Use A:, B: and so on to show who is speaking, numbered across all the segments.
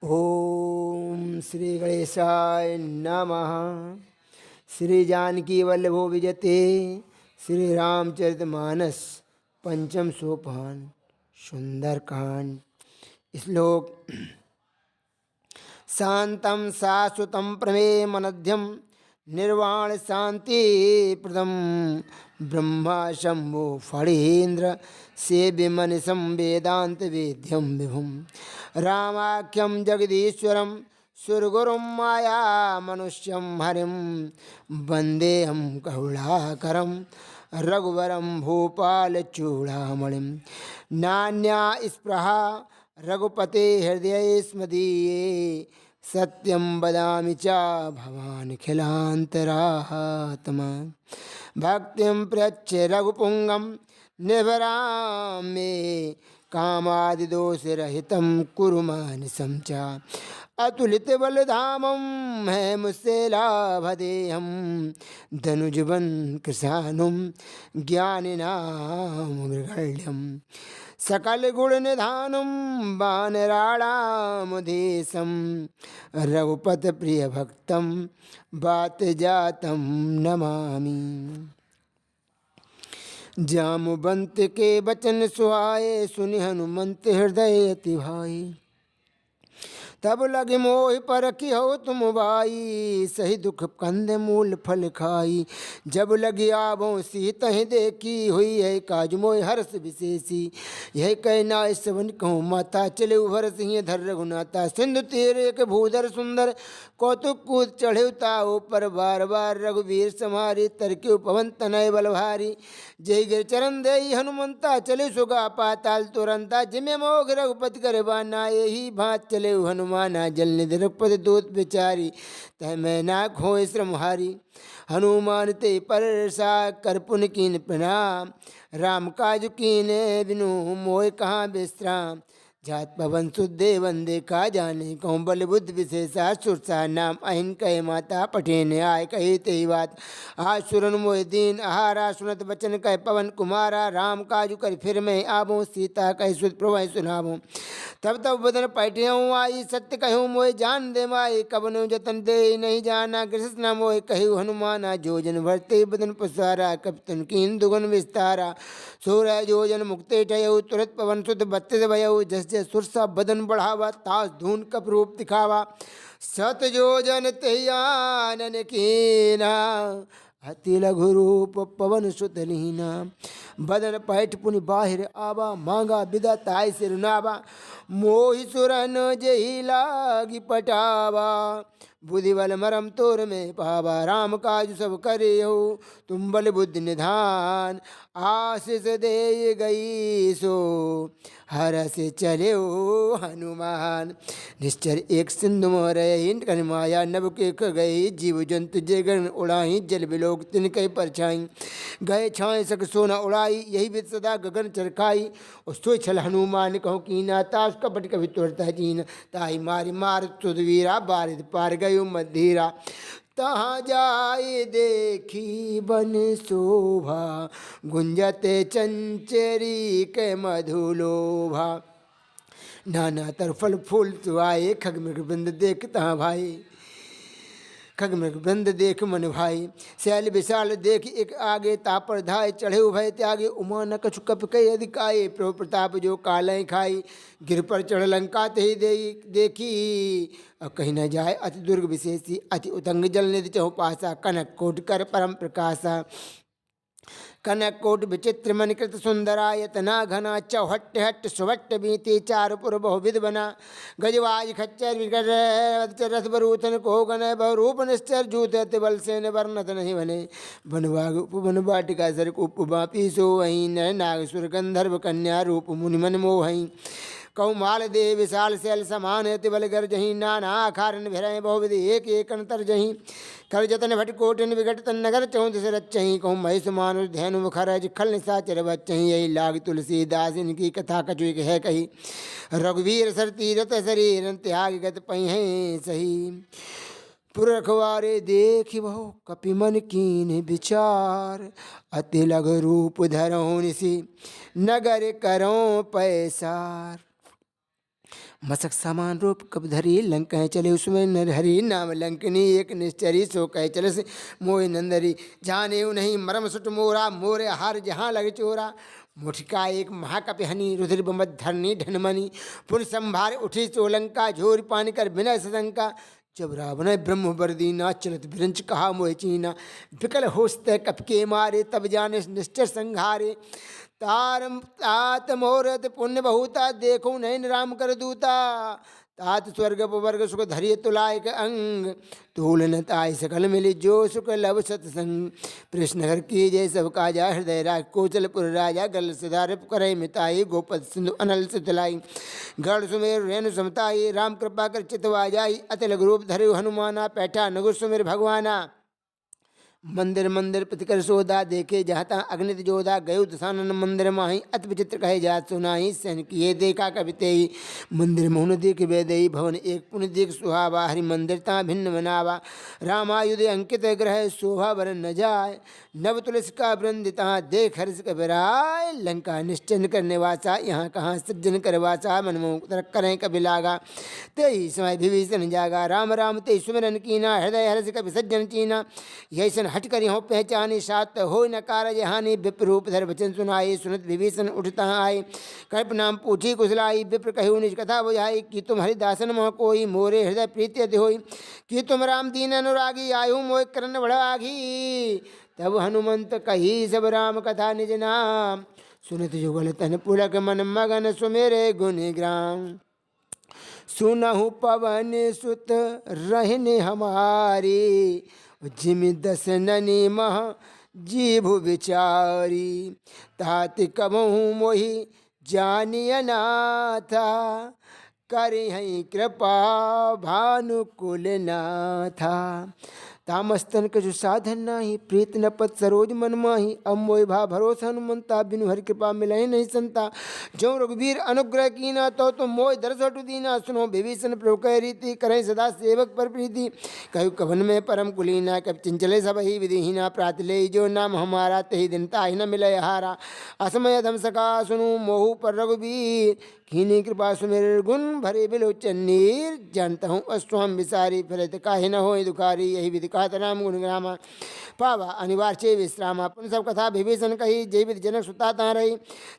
A: ओम श्री गणेशाय नमः। श्री जानकी वल्लभो विजते। श्री रामचरितमानस पंचम सोपान सुंदरकांड। श्लोक। शांतं शाश्वतं प्रमेयमनध्यं निर्वाण शांति प्रदम ब्रह्मा शंभो फणीन्द्र सेव्यमनिशं वेदांत वेद्यं विभुं रामाख्यं जगदीश्वरं सुरगुरुं माया मनुष्यं हरिं वन्देऽहं करुणाकरं रघुवरं भूपालचूडामणिं नान्या स्पृहा रघुपते हृदय स्मदीये सत्यं वदामि च भवानखिलान्तरात्मा भक्तिं प्रयच्छ रघुपुंगं निर्भरां मे कामादिदोषरहितं कुरु मानसं च अतुलितबलधामं है मुझसे लाभदेहं धनुजवन कृशानुं ज्ञानिनां मृगण्यं सकल गुण निधानुं वानराणामुदेशं रघुपत प्रिय भक्तं बात जातं नमामि। जामुबंत के बचन सुहाए सुनि हनुमंत हृदय अति भाई तब लगे मोहि परखी हो तुम भाई सही दुख कंद मूल फल खाई जब लगी आवो सीत ही देखी हुई है काज मोहि हर्ष विशेषी यह कहना सवन कहूँ माता चले उभर सिंह धर रघुनाथा सिंधु तेरे के भूधर सुंदर कौतुक कूद चढ़े उताओ पर बार बार रघुवीर समारी तरके पवन तनय बल भारी जय गिर चरण दे हनुमंता चले सुगा पाताल तुरंता जिमे मोघ रघुपति कर बाना यही भात चले हनुमाना जल निधि रघुपति दूत बिचारी तह मैं ना खोए श्रम हारी हनुमान ते परसा कर पुन कीन प्रणाम राम काज कीने बिनु मोय कहाँ विश्राम जात पवन सुदे वंदे का जाने कहूँ बल बुद्ध विशेषा सुरसा नाम अहिन कहे माता पठेन आय कही ते बात आज सुरन मोह दीन आहारा सुनत बचन कह पवन कुमारा राम काजु कर फिर मैं आबो सीता कह सुत प्रभु सुनाबो तब तब बदन पैठियों आई सत्य कहूँ मोह जान दे माई कबनो जतन दे नहीं जाना कृष्ण मोह कहूँ हनुमाना जोजन भरते बदन पसारा कपतन कीन दुगन विस्तारा सूर्य जोजन मुक्ते ठयऊ तुरंत पवन सुत बत्तीस भयऊ जस जस सुरसा बदन बढ़ावा तास धून कप रूप दिखावा सत जोजन तयानन कीना अति लघु रूप पवन सुत लीना बदन पैठ पुनि बाहिर आवा मांगा विदा ताय सिर नावा मोहि सुरन जही लागी पटावा बुद्धि बल मरम तोर में पावा राम काज सब करे हो तुम बल बुद्धि निधान आशीष दे गई सो हर से चले हो हनुमान निश्चर एक सिंधु मोर माया नभ के गई जीव जंतु जगन उड़ाई जल बिलोक तिन कई परछाई गए छाए सक सोना उड़ाई यही विद सदा गगन चरखाई और सोई छल हनुमान कहूँ कीना ताश कपट कभी तोड़ता जीन ताई मारी मार तुदवीरा बारिद पार गयो मधीरा तहाँ जाए देखी बन शोभा गुंजते चंचरी के मधुलोभा नाना तरफल फूल आए खग मृग बंद देखता भाई खग मृग बंद देख मन भाई शैल विशाल देख एक आगे तापर धाय चढ़े उभय त्यागे उमा न कछु कप कई अधिकाये प्रभु प्रताप जो कालें खाई गिर पर चढ़ लंका ते देखी कहीं न जाए अति दुर्ग विशेषी अति उतंग जल निधि चौपासा कनक कोट कर परम प्रकाशा कनक कोट विचित्र मनिकृत सुंदरायतना घना चौहट्ट हट्ट सुवट्ट बीती चारुपुर बहुविध बना गजवाज खच्चर विकट रथ बरूथन को गण बहुरूप निश्चर जूत बल से वर्णत नहीं बने बनवाग उपवन वाटिका सरक उपवापी सो वहीं नर नागसुर गंधर्व कन्या रूप मुनि मन मोहई कौमाल दे विशाल शैल समान अति बल गर जही नाना आखारन भिरय बहुविधि एक एक अंतर जही कर जतन भट कोटिन विघट तन नगर चौंद से रचही कहूँ महेश मानुष धैनु मुखरज खल निशाचर बचही यही लाग तुलसीदास इनकी कथा कछु है कही रघुवीर सर तीरथ शरीर त्याग गत पही है सही पुरखवारे देख बहु कपि मन कीन विचार अति लघु रूप धरऊँ निसी नगर करों पैसार मसक समान रूप कब धरी लंका चले उसमें नरहरी नाम लंकनी एक निश्चरी सो कह चले से मोह नंदरी जाने नहीं मरम सुट मोरा मोरे हार जहाँ लगे चोरा मुठिका एक महाकपि हनी रुधिर बमत धरनी ढनमनी पुन संभार उठी चोलंका झोर पानी कर बिना सदंका जब रावण ब्रह्म बरदीना चलत बिरंच कहा मोह चीना विकल होस्त कप के मारे तब जाने निश्चर संघारे तारम तात मोरत पुण्य बहुता देखो नैन राम कर दूता तात स्वर्ग वर्ग सुख धरिय तुलायक अंग तूलन ताय सकल मिली जो सुख लव सत्संग कृष्ण घर की जय सब काजा हृदय राज कोचलपुर राजा गल सिधार करे मिताई गोपद सिंधु अनल से तुलाई गढ़ सुमेर रेणु समताई राम कृपा कर चितवा जाई अतिल रूप धरे हनुमाना पैठा नगुर सुमेर भगवाना मंदिर मंदिर प्रतिकर सोदा देखे जाता अग्नित जोधा गयो दशानन मंदिर माही अति विचित्र कहे जात सुनाही सैन किए देखा कविते मंदिर मोहन देख वेदई भवन एक पुण्य देख सुहावा हरि मंदिर ता भिन्न बनावा रामायुध अंकित ग्रह शोभा वर न जाय नव तुलसी का वृंदिता देख हर्ष कबिराय लंका निश्चन करने वासा यहाँ कहाँ सज्जन कर वासा मनमोह करें कभी लागा ते समय विभीषण जागा राम राम ते सुमिरन कीना हृदय हर्ष कभी सज्जन चीना यही हट कर हो पहचानी सात हो न कारज हानि विप्र रूप धर वचन सुनाई सुनत विभीषण उठता आए कल्प नाम पूछी कुशलाई विप्र कहू निज कथा बुझाई कि तुम हरिदासन मोह कोई मोरे हृदय प्रीति अति होई कि तुम राम दीन अनुरागी आयु मोह करण बढ़ागी तब हनुमंत कही सब राम कथा निज नाम सुनत जुगल तन पुलक मन मगन सुमेरे गुणग्राम सुनहु पवन सुत रहने हमारी जिम दसननी मह जीभु विचारी तात कबहू मोहि जानिय नाथा करिहै कृपा भानुकुल नाथा तामस्तन के जो साधन नाही प्रीत न पत सरोज मन माही अब मोहि भा भरोसा हनुमंता बिनु हरि कृपा मिलहि नहीं संता जो रघुवीर अनुग्रह कीना तो तुम मोह दरस हटु दीना सुनो विभीषण प्रभु कह रीति करें सदा सेवक पर प्रीति कहु कवन में परम कुलीना कब चिंचले सब ही विधिहीना प्रात ले जो नाम हमारा तही दिन ताहि न मिलय हारा असमय धम सका सुनु मोहु पर रघुवीर खीनी कृपा सुमेर गुण भरे बिलोचन नीर जानता हूँ अस्वाम विसारी फिरत काहे न हो दुखारी यही विधि कहत राम गुण ग्रामा पावा अनिवार्य विश्रामा पुन सब कथा विभीषण कही जय विधि जनक सुता ता रही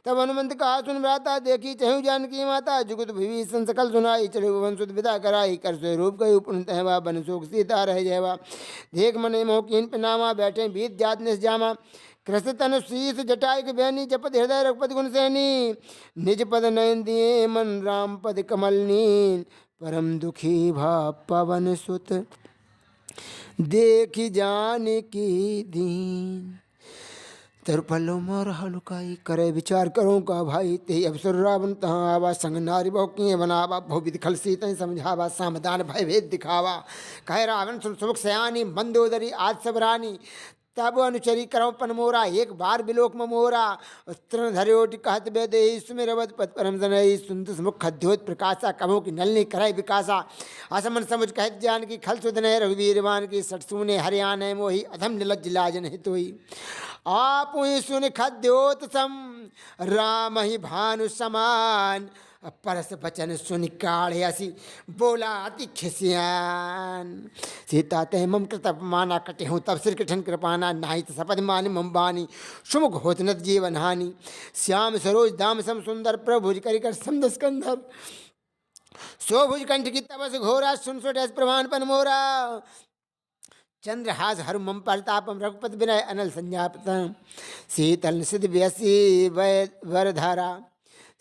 A: तब हनुमंत कहा सुन भ्राता देखी चहु जानकी माता जुगुत विभीषण सकल सुनाई चले वन सुत विदा कराई कर स्वरूप गयु पुन तहवा बन शोक सीता रह जयवा देख मने मोहकीन पिनामा बैठे बीत जात निस जामा कृष्ण तन शीस जटाई के बहनी जपत हृदय रघुपति गुण सैनी निज पद नयन दिए मन राम पद कमल नीन परम दुखी भा पवन सुत देखी जान की दीन तरुपल्लो मोर हलुकाई करे विचार करो का भाई ते अवसर रावण तहाँ आवा संग नारी बहु किए बनावा भवित खल सीत समझावा सामदान भय भेद दिखावा कहे रावण सुख सयानी मंदोदरी आज सब रानी तब अनुचरी करम पन मोरा एक बार बिलोक मोरा तृण धर्योट कहत बेदे सुमेरवत पद परम जनई सुंद मुख खद्योत प्रकाशा कभो की नलनी करय विकासा असमन समुझ कहत जान की खल सुधन रघुवीरवान की सटसूने हरियाण मोही अधम निलज लाजन हितोई आप सुन खद्योत सम राम ही भानु समान परस बचन सुन काढ़े असी बोला अति खिसियान सीता ते मम कृतपमाना कटे हूँ तब सिर कृष्ण कृपाना नाही तो सपद मानी मम्बानी सुमुख होत नत जीवन हानि श्याम सरोज दाम सम सुंदर प्रभुज करिकर समदस कंधर सोभुज कंठ की तपस घोरा सुन सुट प्रमाण पन मोरा चंद्रहास हर मम परतापम रघुपति विनय अनल संज्ञापतम शीतल सिद्ध व्यसी वरधारा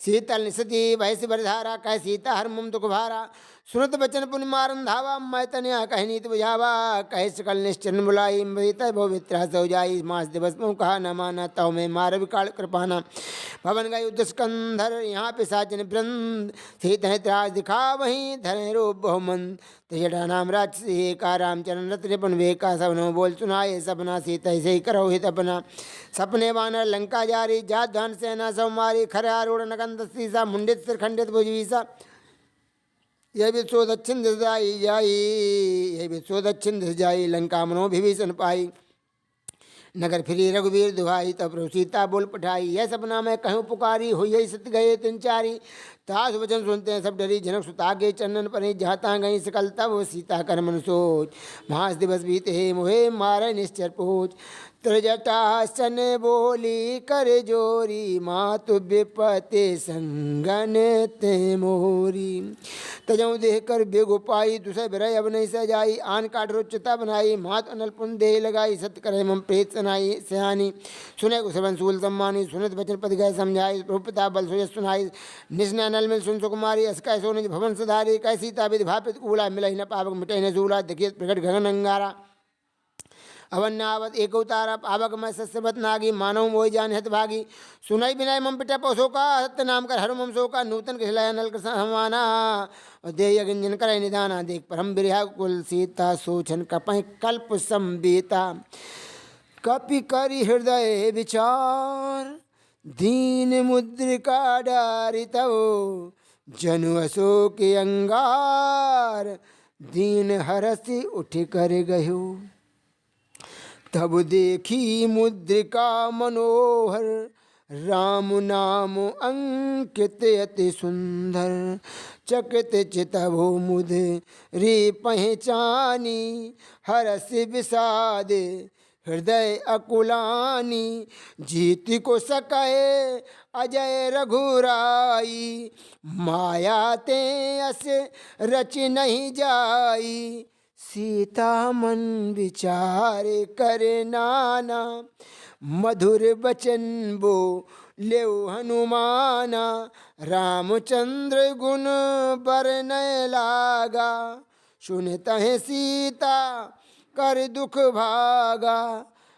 A: शीतल निशति वैश्य बरधारा कह सीता हर मुम दुख भारा सुनत बचन पुन मारन धावा मैं तनिया कह नीत बुझावा कह सकल निश्चन बुलाई मृत भवित्र सो जाई मास दिवस मुँह कहा न माना तव में मार विकाल कृपाना भवन गय युद्ध स्कंधर यहाँ पे साजन वृंद सीत है त्रास दिखा वहीं धरे रूप बहुमन त्रिजटा नाम राजसी का रामचरण रत्न पुन वेका सबनो बोल सुनाए सपना सीता से ही करो हित अपना सपने वानर लंका जारी जात धन सेना सब मारी खरे आरूढ़ नगंध सीसा मुंडित सिर खंडित भुजवीसा यह भी सो दक्षिण दिश जाई यह भी सो दक्षिण दिश जाई लंका मनो विभीषण पाई नगर फिरी रघुवीर दुहाई, तब प्रभु सीता बोल पठाई, यह सपना मैं कहूँ पुकारी, हुई यही सत्य गए तीन चारी। तास वचन सुनते हैं सब डरी, जनक सुता के चंदन पर जाता गई सकल, तब वो सीता कर मन सोच, मास दिवस बीते मोहे मारे निश्चर पोच। त्रिजटासन बोली कर जोरी, मातु विपते संगन ते मोरी। तजऊ देह कर बेगो पाई, दूसरे बिरय अब नहीं सजाई, आन काट रोचता बनाई, मात अनल पुन देह लगाई, सत्य करे मम प्रेत सनाई सयानी। सुने को श्रवण सूल सम्मानी, सुनत वचन पद गए समझाई, प्रभुपिता बल सोय सुनाई, निस्न अनल मिल सुन सुकुमारी, अस कै सोनिज भवन सुधारी, कै सीता विधि भापित कूला, मिलहि न पावक मिटै न झूला, देखिए प्रकट गगन अंगारा। अवन्नावत एक उतारा, पावक मैं सस्यवत नागी, मानव मोहि जान हित भागी, सुनई बिनाय मम पिटा पशो का, सत्य नाम कर हर मम सो का, नूतन खिलाया नल कृष्ण हमाना, देय गंजन करे निदाना, देख परम बिरहा कुल सीता, सोचन कपै कल्प संबीता। कपि करि हृदय विचार, दीन मुद्रिका डारि तव, जनु अशोक अंगार, दीन हरसि उठ कर गयो। तब देखी मुद्रिका मनोहर, राम नाम अंकित अति सुंदर, चकित चितभो मुद रे पहचानी, हरस विषाद हृदय अकुलानी, जीत को सके अजय रघुराई, माया ते अस रच नहीं जाई, सीता मन विचार करे नाना, मधुर बचन बो लेव हनुमाना, रामचंद्र गुण बरनय लागा, सुनत है सीता कर दुख भागा,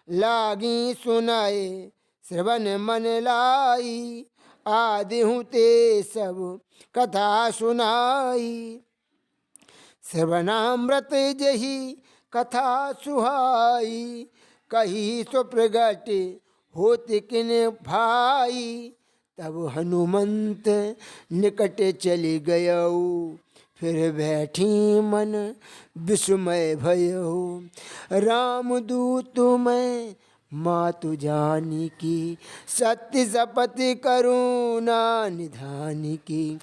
A: लागी सुनाए श्रवण मन लाई, आदि हूँ ते सब कथा सुनाई, श्रवणामृत जही कथा सुहाई, कही सो प्रगट होति किन भाई, तब हनुमंत निकट चली गयऊ, फिर बैठी मन विस्मय भयो, रामदूत मैं मातु जानी की, सत्य शपथ करुणा निधानी की,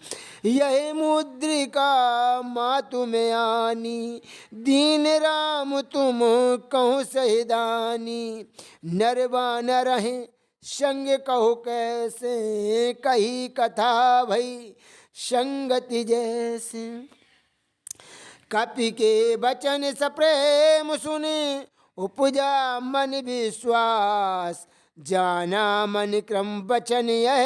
A: यह मुद्रिका मातु में आनी, दीन राम तुम कहूँ सहिदानी, नरवा न रहे संग कहो कैसे, कही कथा भई संगति जैसे। कपि के वचन सप्रेम सुने, उपजा मन विश्वास, जाना मन क्रम वचन यह,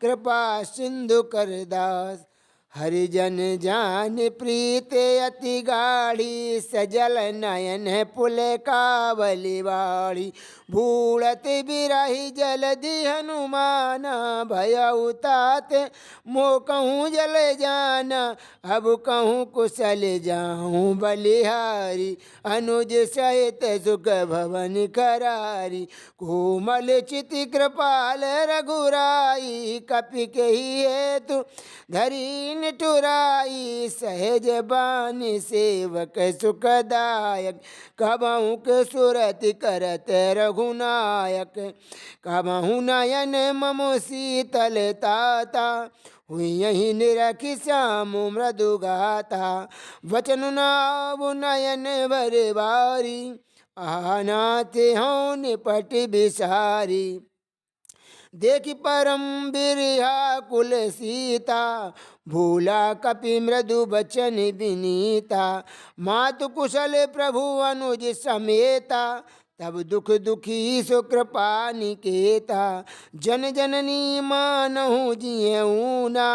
A: कृपा सिंधु कर दास, हरिजन जान प्रीत अति गाढ़ी, सजल नयन पुल कावली बाड़ी, भूलत बिरही जलधि हनुमाना, भयउ तात मो कहूँ जल जाना, अब कहूँ कुशल जाऊँ बलिहारी, अनुज सहित सुख भवन करारी, कोमल चिति कृपाल रघुराई, कपि के ही हेतु धरी निठुराई, सहज बानी सेवक सुखदायक, कबहु के सुरति करत रघुनायक, कबहु नयन ममु शीतलताता, हुई यही निरखि श्याम मृदु गाता, वचन नाव नयन भर बारी, आनाथ हों निपट बिसारी, देखि परम बिरहा कुल सीता, भूला कपि मृदु बचन विनीता, मातु कुशल प्रभु अनुज समेता, तब दुख दुखी सो कृपा निकेता, जन जननी मानहु जियऊ ना,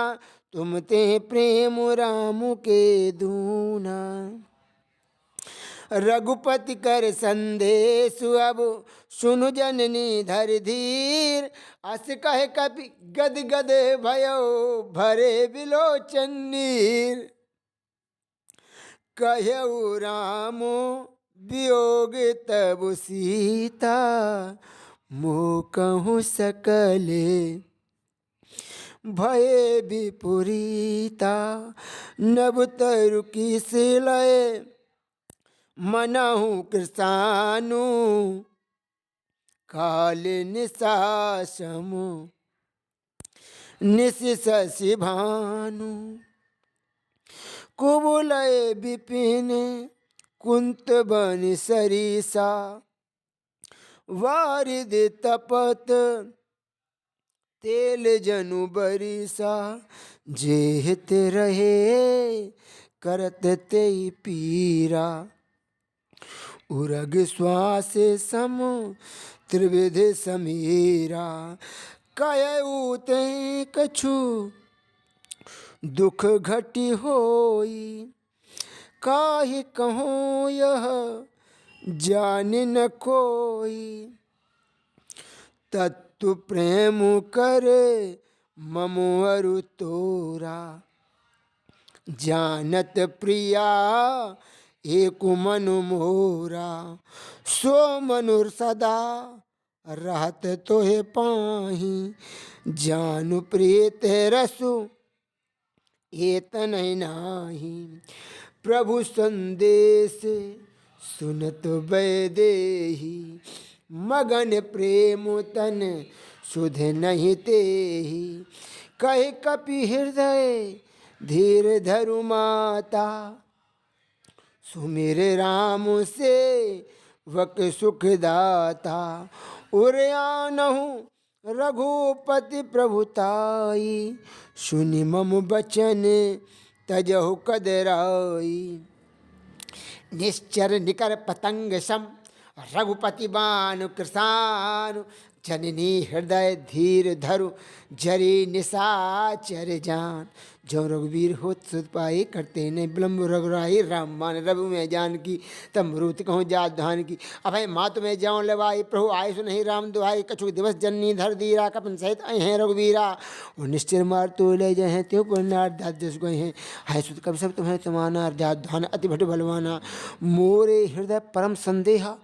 A: तुम ते प्रेम राम के दूना। रघुपति कर संदेश अब सुनु जननी धर धीर, अस कहे कपि गद गद भयो भरे बिलोचन नीर, कहऊ राम वियोग तब सीता, मोह कहूँ सकले भय विपुरीता, नभ तरु की सिलय मनहु कृसानु, काल निशासम निश शशि भानु कुबुलय विपिन कुंत बन सरिसा वारिद तपत तेल जनु बरिसा जेहित रहे करत ते पीरा उरग श्वास सम त्रिविध समीरा कयऊ ते कछु दुख घटी होई काहे कहो यह जान न कोई तत्तु प्रेम कर ममुअरु तोरा जानत प्रिया एक मनु मोरा सो मनुर सदा रहत तोहे पाही जानु प्रीत रसु एतन नाही प्रभु संदेश सुनत वैदेही मगन प्रेम तन सुध नहीं तेहि कहे कपि हृदय धीर धरु माता सुमिर राम से वक सुख दाता उरयानहु रघुपति प्रभुताई सुनि मम बचन तजहु कदराई निश्चर निकर पतंग सम रघुपति बानु कृसानु जननी हृदय धीर धरु जरी निशाचर जान जो रघुवीर होत सुत पाए करते ने विलम्ब रघुराई राम मान रघु में जान की तब मरुत कहूँ जात धान की अभय मात में जाऊँ लवाई प्रभु आय सु नहीं राम दुहाई कछु दिवस जननी धर दीरा कपन सहित अय हैं रघुवीरा और निश्चर मार तो ले जाए हैं त्यो पुनार दात जस गए हैं हाय सुत कब सब तुम्हें समाना जात धान अति भट बलवाना मोरे हृदय परम संदेहा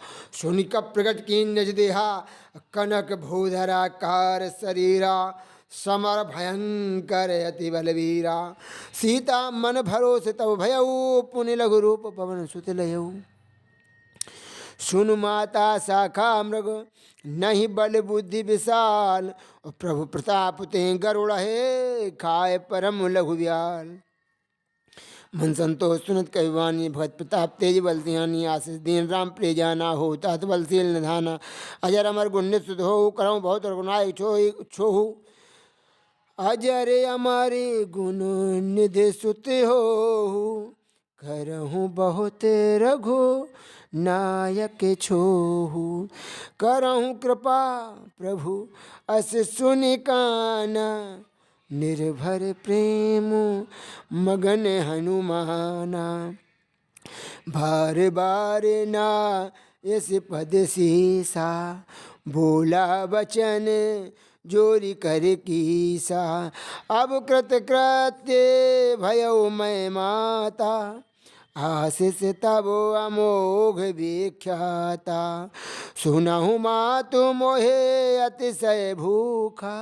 A: सोनी का प्रगट की नज देहा कनक भूधरा कार शरीरा समर भयंकर अति बलवीरा सीता मन भरोसे तब भयऊ पुनि लघु रूप पवन सुत लयऊ सुन माता शाखा मृग नहीं बल बुद्धि विशाल और प्रभु प्रताप ते गरुड़ है खाए परम लघु व्याल मन संतोष सुनत कविवानी भगत प्रताप तेज बल सियानी आशीष दीन राम प्रिय जाना हो तात बलशील निधाना अजर अमर गुण सुध हो करऊँ बहुत रघुनाय छोहू अजर अमारे गुण निधि सुत हो करहूँ बहुत रघु नायक छोहू करहूँ कृपा प्रभु अस सुनि काना निर्भर प्रेम मगन हनुमाना बार बार ना इस पद सीसा बोला वचन जोरी कर कीसा अब कृत कृत्य भयो मैं माता आशीष तब अमोघ विख्याता सुनहु मातु मोहे अतिशय भूखा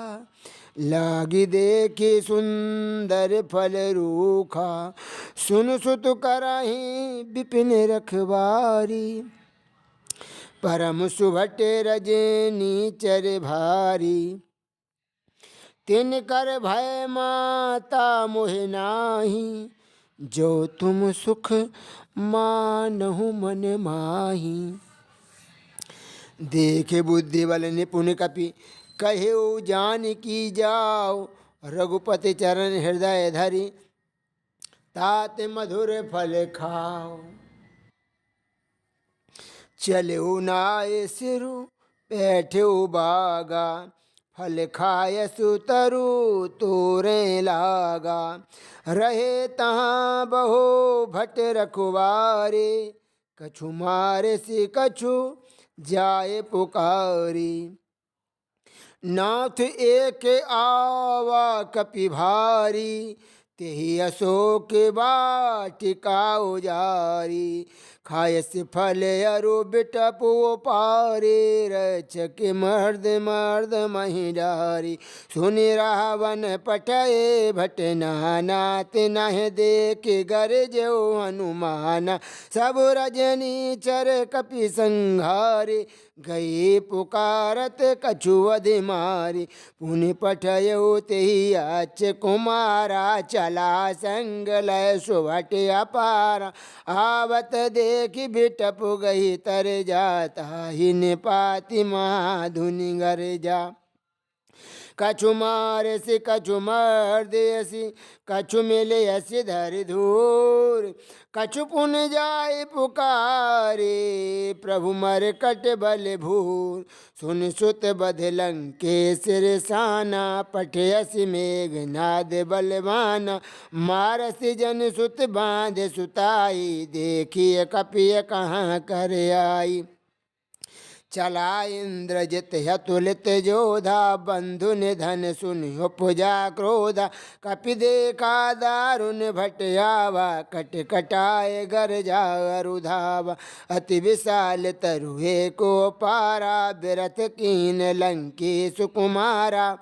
A: लागी देखी सुंदर फल रूखा सुन सुत करही विपिन रखवारी परम सुभटे रजनी चर भारी तिन कर भय माता मोहि नाही जो तुम सुख मानहु मन माही देखे बुद्धि बल निपुण कपि कहे जान की जाओ रघुपति चरण हृदय धरि तात मधुर फल खाओ चले नाय सिरु बैठे बागा फल खाय सुतरु तोरे लागा रहे तहाँ बहो भट रखवारे कछु मारे से कछु जाए पुकारी नाथ एक आवा कपि भारी तेहि अशोक वाटिका उजारी, खायस फल अरु बिटपु पारे, रचक मर्द मर्द मही डारी। सुनि रावण पठये भट नाथ, नह देख गरजो हनुमान, सब रजनी चर कपि संहारे, गए पुकारत कछुअध मारी। पुनि पठयो तेहि अच्छ कुमारा, चला संग लय सुभट अपारा, आवत देखि बिटपु गही तर जाता, ही निपाति महाधुनि गर जा। कछु मारसि कछु मर्दयसि, कछु मिलयसि धरि धूर, कछु पुन जाय पुकारे, प्रभु मरकट बल भूर। सुन सुत बध लंकेश रिसाना, पठयसि मेघनाद बलवाना, मारसि जन सुत बांध सुताई, देखिए कपिय कहाँ कर आई। चला इंद्रजित अतुलित जोधा, बंधु निधन सुनि उपजा क्रोधा, कपि देखा दारुण भट आवा, कट कटाए गरजा अरुधावा। अति विशाल तरुहे को पारा, बिरथ कीन लंकेश कुमारा,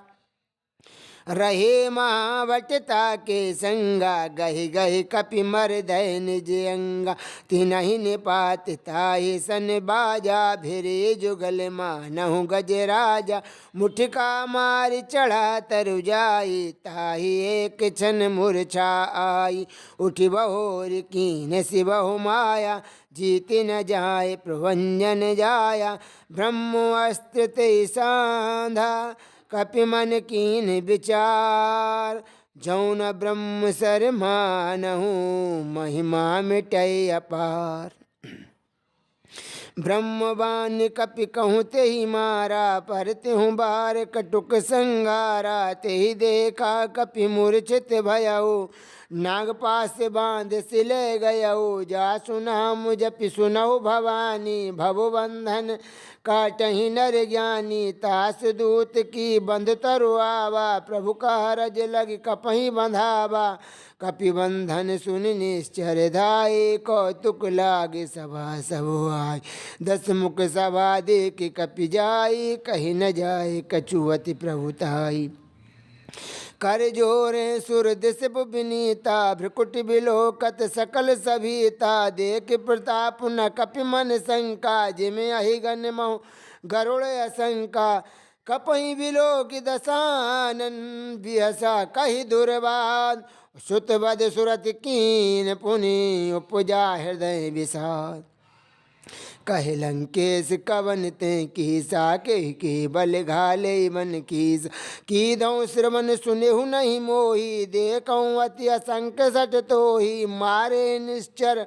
A: रहे महावटता के संगा, गहि गहि कपि मर्दय निज अंगा। तिनहि निपात ताहि सन बाजा, भिरे जुगल मानहु गजराजा, मुठिका मारि चढ़ा तरु जाई, ताहि एक क्षण मूर्छा आई। उठि बहोर कीन शिवहु माया, जीति न जाय प्रभंजन जाया, ब्रह्मास्त्र ते साधा, कपि मन कीन विचार। जौन ब्रह्म सर मानहु, महिमा मिटै अपार। ब्रह्मवान कपि कहूँ तेहि मारा, पर तिहु बार कटुक संगारा। तेहि देखा कपि मूर्छित भयउ, नागपाश बांध सिले गयउ। जासु नाम जपि सुनहु भवानी, भव बंधन काटहि नर ज्ञानी। तास दूत की बंध तरु आवा, प्रभु का रज लग कपहि बंधावा। कपि बंधन सुनि निश्चर धाये, कौतुक लागे सभा सब आय। दस मुख सभा देख कपि जाई, कहि न जाए कछुअति प्रभुताई। कर जोरे सुर दिश विनीता, भ्रकुट बिलोकत सकल सभीता। देख प्रताप न कपि मन शंका, जिमे अहिगन महु गरुड़ असंका। कपहि बिलोक दसानन, बिहसा कहि दुर्वाद। सुत बद सुरत कीन, पुनि उपजा हृदय विषाद। कहे लंकेश कवन ते कीसा, के बल घाले मन कीस। कीधौ श्रवण सुनेहु नहीं मोही, देखऊँ अति असंक सट तोही। मारे निश्चर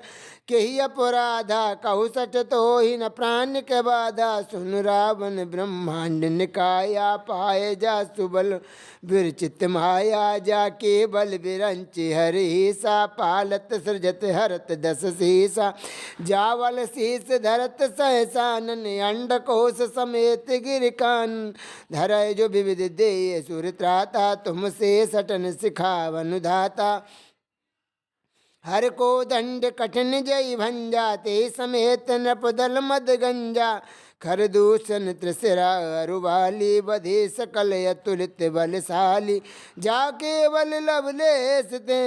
A: केहि अपराधा, कहु सट तोही न प्राण के बाधा। सुन रावण ब्रह्मांड निकाया, पाए जा सुबल विरचित माया। जाके बल बिरंच हरिसा, पालत सृजत हरत दस शीसा। जावल शीस धरत सहसानन, अंडकोश समेत गिर कान। धरय जो विविध देय सुर त्राता, तुमसे सटन सिखावन धाता। हर को दंड कठिन जय भंजा, ते समेत नृपदल मद गंजा। खरदूषण त्रिशिरा अरुवाली, बधे सकल अतुलित बलशाली। जाके बल लवलेश ते,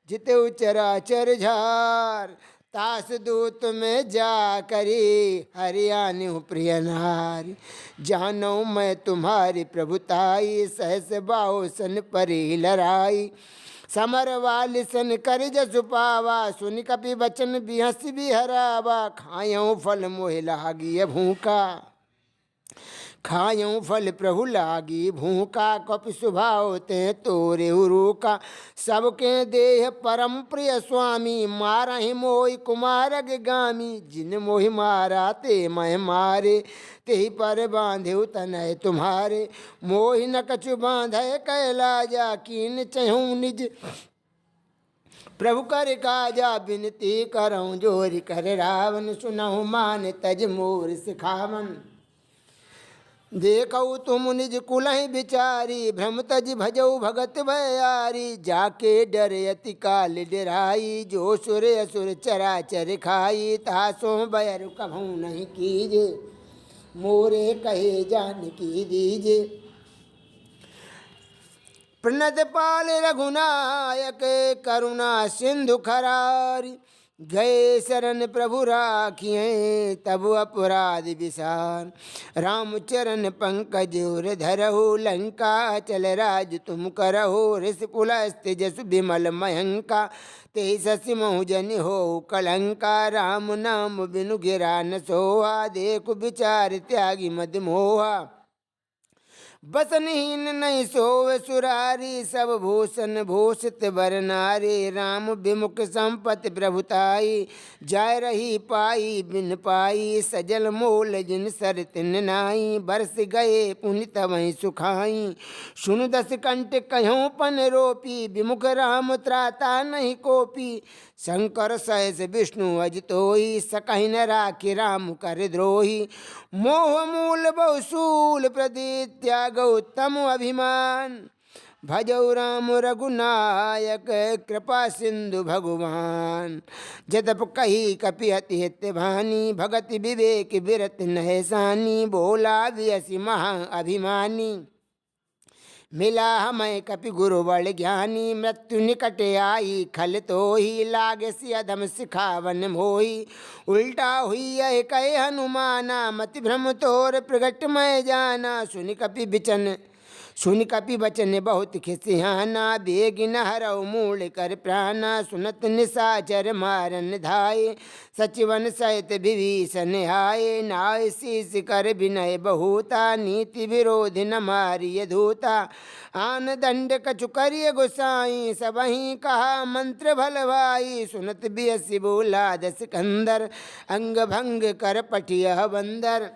A: जिते चराचर झार। तास दूत में जा करी, हरियाणि प्रिय नारी। जानो मैं तुम्हारी प्रभुताई, सहस बाहु सन परी लड़ाई। समर वाली सन कर जसु पावा, सुनि कपि बचन बिहस बिहरावा। खायऊ फल मोहि लागी भूखा, खायऊ फल प्रभु लागी भूखा। कपि स्वभाव ते तोरे रूका, सबके देह परम प्रिय स्वामी। मारहि मोहि कुमारग गामी, जिन मोहि मारा ते मैं मारे। तेहि पर बांधेउ तनय तुम्हारे, मोहि न कछु बांधय कैलाजा। कीन चहूँ निज प्रभु कर काजा, बिनती करऊँ जोरि कर रावण। सुनहु मान तज मोर सिखावन, देखऊ तुम निज कुलहि बिचारी, भ्रम तज भजऊ भगत भयारी। जाके डर अति काल डराई, जो सुर असुर चराचर खाई। तासो बैर कभू नहीं कीजे, मोरे कहे जान की दीजे। प्रणत पाल रघुनायक, करुणा सिंधु खरारी। गए शरण प्रभु राखिए, तब अपराध विसार। रामचरण पंकज उर धरहु, लंका चल राज तुम करहु। ऋषि पुलस्त जस विमल मयंका, ते शशि महु जन हो कलंका। राम नाम बिनु गिरा न सोहा, देखु विचार त्यागी मद मोहा। बसनहीन नहीं सोव सुरारी, सब भूषण भूषित बर नारी। राम विमुख संपत्ति प्रभुताई, जाय रही पाई बिन पाई। सजल मोल जिन सर तिन नाई, बरस गए पुनि तवहि सुखाई। सुनु दस कंठ कह्यों पन रोपी, विमुख राम त्राता नहीं कोपी। शंकर सहस विष्णु अजितोई, सकहि न राखि राम कर द्रोही। मोह मूल बहुसूल प्रदीप, त्याग उत्तम अभिमान। भजौ राम रघुनायक, कृपा सिंधु भगवान। जतप कही कपि अति हित भानी, भगति विवेक बिरत नह सानी। बोला वियसि महा अभिमानी, मिला हमें कपि गुरु बल ज्ञानी। मृत्यु निकट आई खल तोहि, लागे सि अधम सिखावन मोहि। उल्टा हुई यह कहे हनुमाना, मति भ्रम तोर प्रगट मैं जाना। सुनि कपि बचन बहुत खिसिहाना, बेगिन हरऊ मूल कर प्राणा। सुनत निशाचर मारन धाये, सचिवन सहित विभीषण आये। नाय शीस कर विनय बहुता, नीति विरोधि न मारिय धूता। आन दंड कछु करिय गोसाई, सबहि कहा मंत्र भल भाई। सुनत बियसि बोला दस कंदर, अंग भंग कर पटिया बंदर।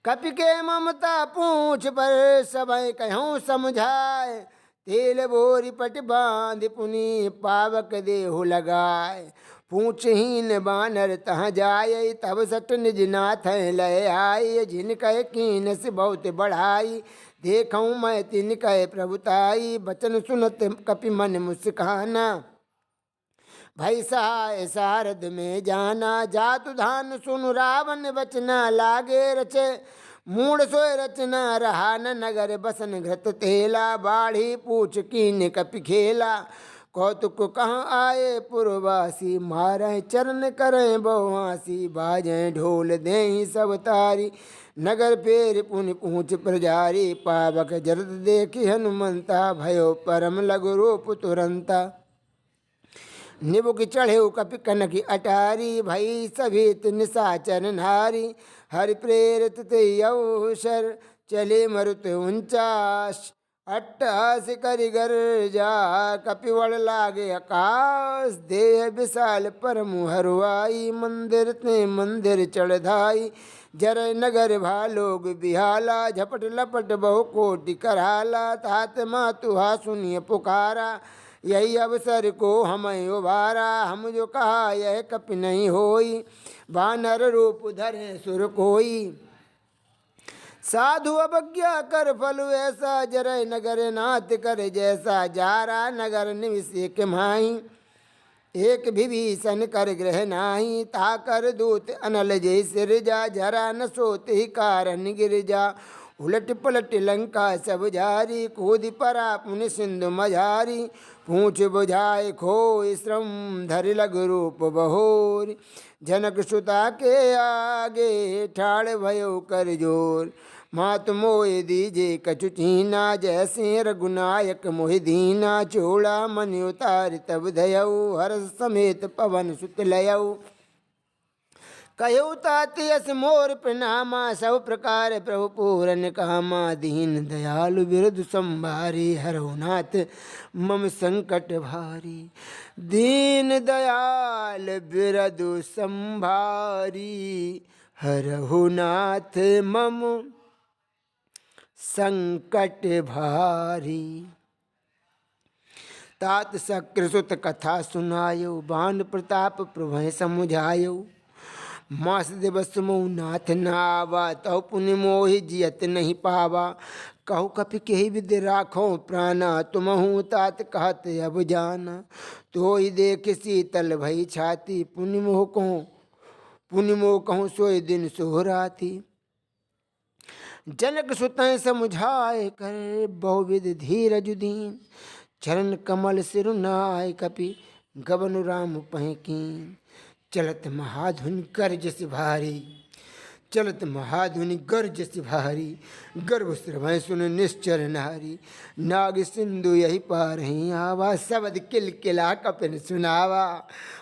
A: कपि के ममता पूछ पर, सबय कहूँ समझाए। तेल बोरी पट बांध पुनि, पावक देहु लगाए। पूछहीन बानर तहाँ जाय, तब सट निज नाथ लय आय। जिन कह कीन से बहुत बढ़ाई, देखूँ मैं तिन कह प्रभुताई। बचन सुनत कपि मन मुस्काना, भई सहाय सारद में जाना। जातु धान सुनु रावण बचना, लागे रचे मूड सोय रचना। रहा न नगर बसन घृत तेला, बाढ़ी पूछ कीन कपि खेला। कौतुक कहाँ आए पुरवासी, मारें चरण करें बहुआसी। बाजें ढोल दें सब तारी, नगर पेर पुनि पूछ प्रजारी। पावक जरद देखी हनुमंता, भयो परम लघु रूप तुरंता। निबुक चढ़े कपि कनक अटारी, भई सभित निशाचर नारी। हरि प्रेरित ते अवसर, चले मरुत 49। अट्टहास करि गर्जा, कपिवड़ लागे आकाश। देह विशाल परम हरुआई, मंदिर ते मंदिर चढ़धाई। जर नगर भालोग बिहाला, झपट लपट बहु कोटि कराला। तात मातुहा सुनिय पुकारा, यही अवसर को हमें उबारा। हम जो कहा यह कपि नहीं होई, वानर रूप धरे सुर कोई। साधु अवज्ञा कर फल ऐसा, जरय नगर नाथ कर जैसा। जारा नगर निविष के माही, एक विभीषण कर ग्रह नाही। ता कर दूत अनल जय सिरजा, जरा न सोते ही कारण गिरजा। उलट पलट लंका सब जारी, कूद परा पुनि सिंधु मझारी। पूछ बुझाए खोय श्रम, धरि लघु रूप बहोर। जनक सुता के आगे, ठाड़ भयो कर जोर। मात मोहि दीजे कछु चीना, जैसे रघुनायक मोहि दीना। चोड़ा मन उतार तब धयऊ, हर्ष समेत पवन सुत लयऊ। कहो तात यस मोर प्रणामा, सब प्रकार प्रभु पूरन कामा। दीन दयालु बिरधु संभारी, हरहु नाथ मम संकट भारी। दीन दयाल बिरधु संभारी, हरहु नाथ मम संकट भारी। तात शक्र सुत कथा सुनायो, बान प्रताप प्रभय समुझायो। मास दिवस मोह नाथ नावा, तौ पुण्य मोहि जियत नहीं पावा। कहु कपि केहि विधि राखो प्राणा, तुमहु तात कहत अब जाना। तो ही देख शीतल भई छाती, पुण्य मोह कहूँ सोए दिन सोहराती। जनक सुतैं समुझाए कर, बहुविध धीरज दीन। चरण कमल सिरु नाय कपि, गबन राम पहि कीन। चलत महाधुनि कर जस भारी, चलत महाधुनि गर्ज से भारी। गर्भ श्रवै सुन निश्चर नारी, नाग सिंधु यही पारही आवा। शब्द किल किला कपिन सुनावा,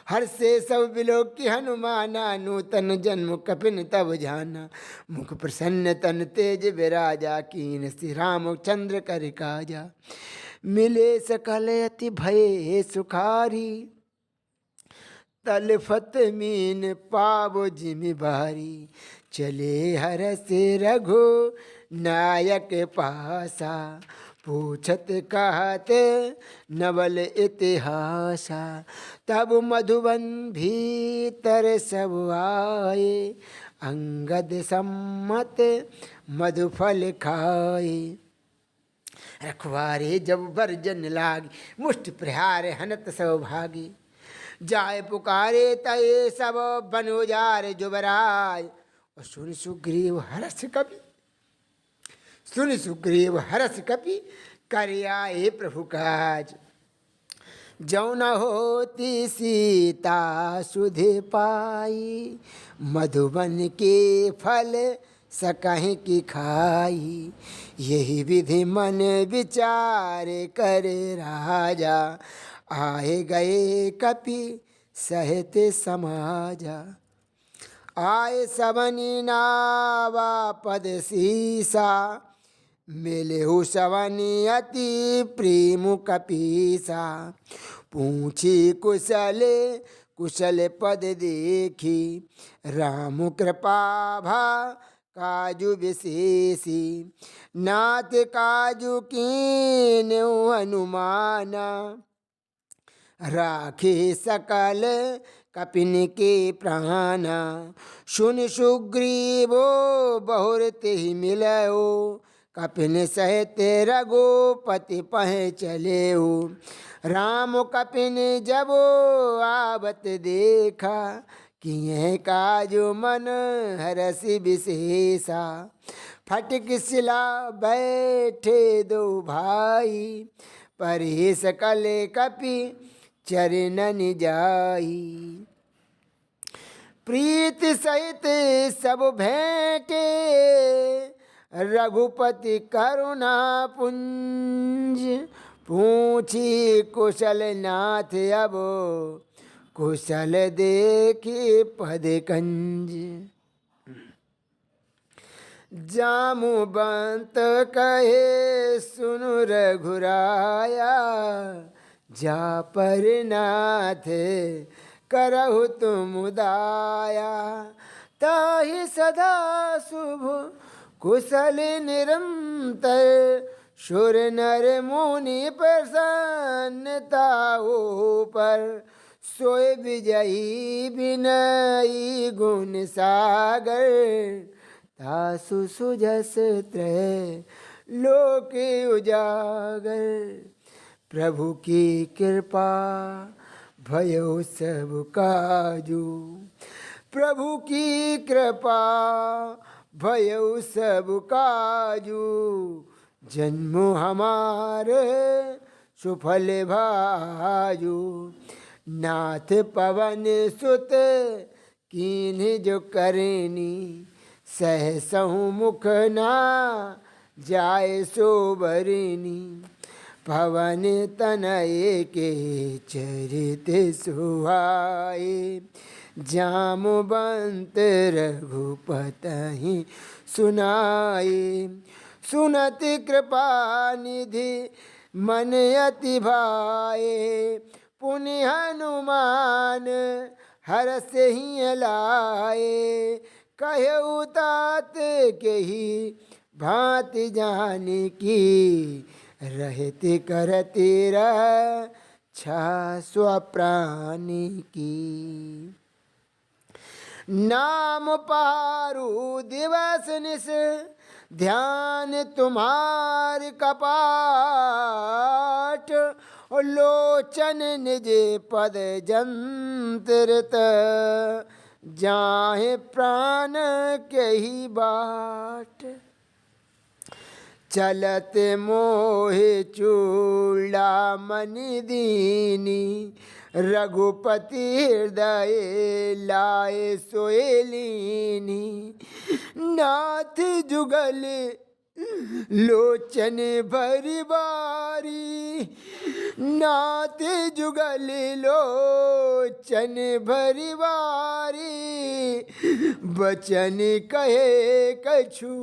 A: हर से सब बिलोक की हनुमाना। नूतन जन्म कपिन तब जाना, मुख प्रसन्न तन तेज विराजा। कीन श्री रामचंद्र कर काजा, मिले सकल अति भये सुखारी। तलफत मीन पावो जिमि बारी, चले हर से रघु नायक पासा। पूछत कहत नवल इतिहासा, तब मधुबन भीतर सब आए। अंगद सम्मत मधुफल खाए। रखवारे जब वर्जन लागी, मुष्टि प्रहार हनत सौभागी। जाय पुकारे तय सब बनोजार जुबराय। और सुन सुग्रीव हरस कपि, सुन सुग्रीव हरस कपि, कर आए प्रभु काज। जौ न होती सीता सुधि पाई, मधुबन के फल सकहि की खाई। यही विधि मन विचार कर राजा, आए गए कपि सहित समाजा। आए सबनी नावा पद सीसा, मिलेहु सवनी अति प्रेम कपीसा। पूछी कुशल कुशल पद देखी, राम कृपा भा काजु विशेषी। नाथ काजु कीन्यु हनुमाना, राखे सकल कपिन के प्राणा। सुन सुग्रीवो बहुर तेहि मिलयो, कपिन सहित रघुपति पहे चलेऊ। राम कपिन जबो आवत देखा, किए काजु मन हरसि विशेषा। फटिक शिला बैठे दो भाई, परि सकल कपि चरणन जाई। प्रीति सहित सब भेंटे, रघुपति करुणा पुंज। पूछी कुशल नाथ अब, कुशल देखी पद कंज। जामुबंत कहे सुनु रघुराया, जा पर नाथ करहु तुम उदाया। ताहि सदा शुभ कुशल निरंतर, सुर नर मुनि प्रसन्नता पर। सोय विजयी विनयी गुण सागर, तासु सुजस त्रय लोक उजागर। प्रभु की कृपा भयो सब काजू, प्रभु की कृपा भयो सब काजू। जन्म हमारे सुफल भाजू, नाथ पवन सुत कीन जो करनी। सहसहु मुख ना जाय सोबरनी, पवन तनय के चरित सुहाए। जामुबंत रघुपतहि सुनाए, सुनत कृपा निधि मन अति भाए। पुनि हनुमान हरस ही लाए, कहु तात के ही भांति जानी की। रहते करते रक्षा स्वप्राणी की। नाम पारू दिवस निस, ध्यान तुम्हार कपाट। लोचन निज पद जंत्रित, जाहे प्राण के ही बाट। चलत मोहे चूड़ामणि दीनी, रघुपति हृदय लाए सोएलीनी। नाथ जुगल लोचन भरी बारी, नाथ जुगल लोचन भरी बारी। बचन कहे कछु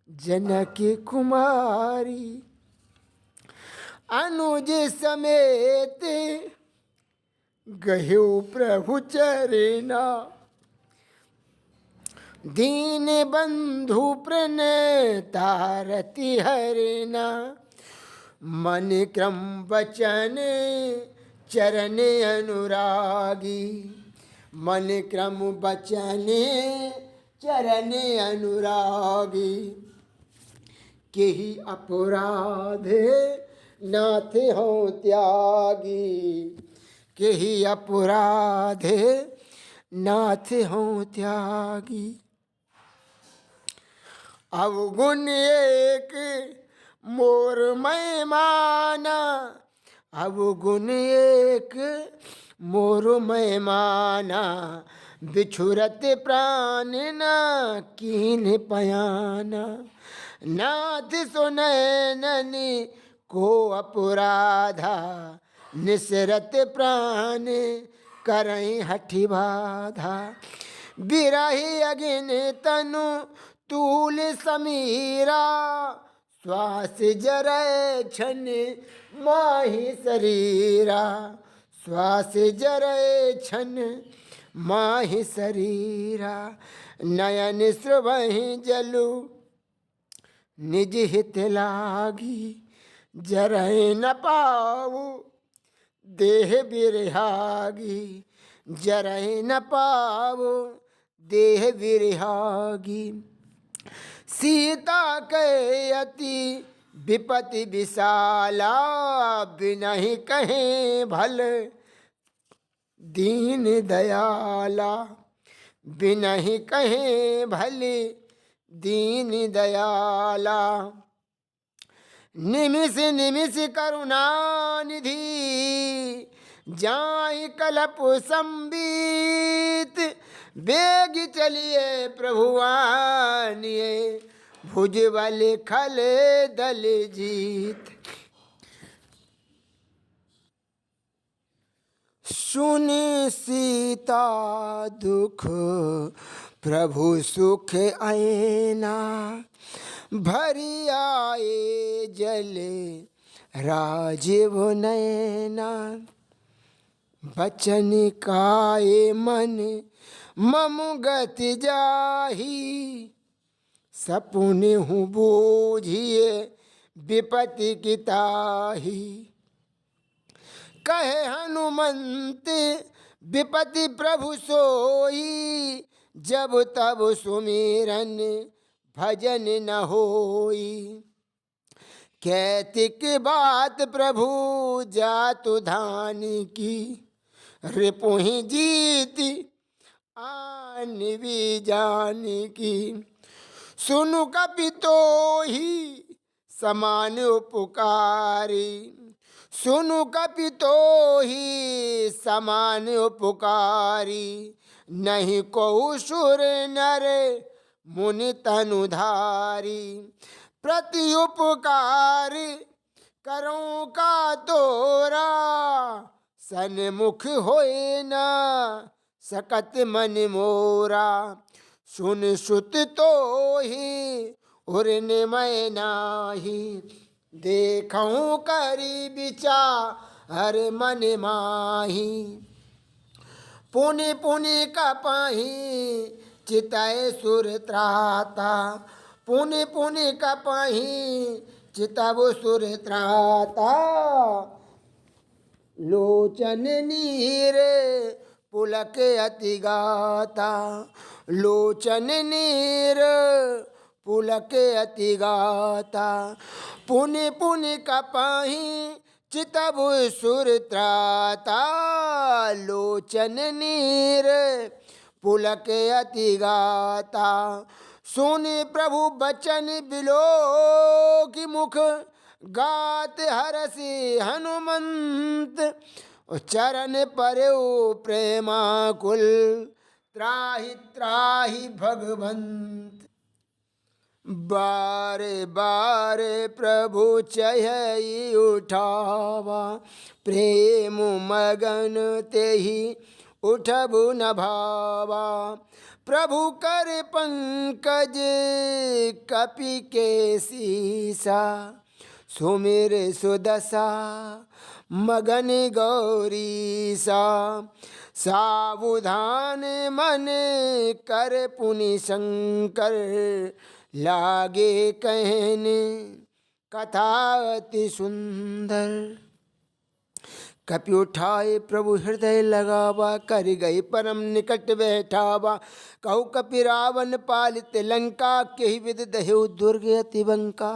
A: जनक कुमारी, अनुज समेत गह्यो प्रभु चरेना। दीन बंधु प्रणतारति हरिना, मन क्रम वचन चरण अनुरागी। मन क्रम वचन चरण अनुरागी, केहि अपराध नाथ हो त्यागी। केहि अपराध नाथ हो त्यागी। अवगुण एक मोर मैं माना, अवगुण एक मोर मैं माना। बिछुरत प्राण न कीन पयाना, नाथ सुनैननि को अपराधा। निसरत प्राण करई हठि बाधा, बिरहि अगिन तनु तूल समीरा। श्वास जरै छन माहि शरीरा, श्वास जरै छन माहि शरीरा। नयन श्रवहि जलु निज हित लागी, जरै न पाऊ देह बिरहागी। जरै न पाऊ देह बिरहागी। सीता के अति विपति विशाला, बिनहि कहे भल दीन दयाला। बिनहि कहे भले दीन दयाला। निमिष निमिष करुणा निधि, जाहि कलप संबीत। बेग चलिए प्रभु आनिए, भुज बल खल दल जीत। सुनि सीता दुख प्रभु सुख आएना। भरी आए जल राजीव नैना। बचन काए मन मम गति जाही। सपुन हूँ बूझिए विपत्ति की ताही। कहे हनुमंत विपत्ति प्रभु सोई। जब तब सुमिरन भजन न होई। कैतिक बात प्रभु जातु धान की। रिपुहि जीति आन भी जान की। सुनु कपि तोहि समान उपकारी। सुनु कपि तोहि समान उपकारी। नहीं को सुर नर मुनि तनुधारी। प्रति उपकार करो का तोरा। सन्मुख होए न सकत मन मोरा। सुन सुत तोहि उर निमय नाही। देखऊँ करी विचार मन माही। पुनि पुनि कपहि चितय सुर त्राता। पुनि पुनि कपहि चितव सुर त्राता। लोचन नीर पुलक अति गाता, लोचन नीर पुलक अति गाता, पुनि पुनि कपाही चितबु सुर त्राता, लोचन नीर पुलक अति गाता, सुनि प्रभु बचन बिलो की मुख, गात हरसि हनुमंत, चरण परयो प्रेमाकुल, त्राहि त्राहि भगवंत। बारे बारे प्रभु चढ़ई उठावा, प्रेम मगन तेहि उठबु न भावा, प्रभु कर पंकज कपि के सीसा, सुमिर सुदशा मगन गौरीसा, सावधान मन कर पुनि शंकर, लागे कहने कथा अति सुंदर। कपि उठाए प्रभु हृदय लगावा, कर गई परम निकट बैठावा, कहु कपि रावण पालित लंका, केहि विद दह्यु दुर्ग अति बंका।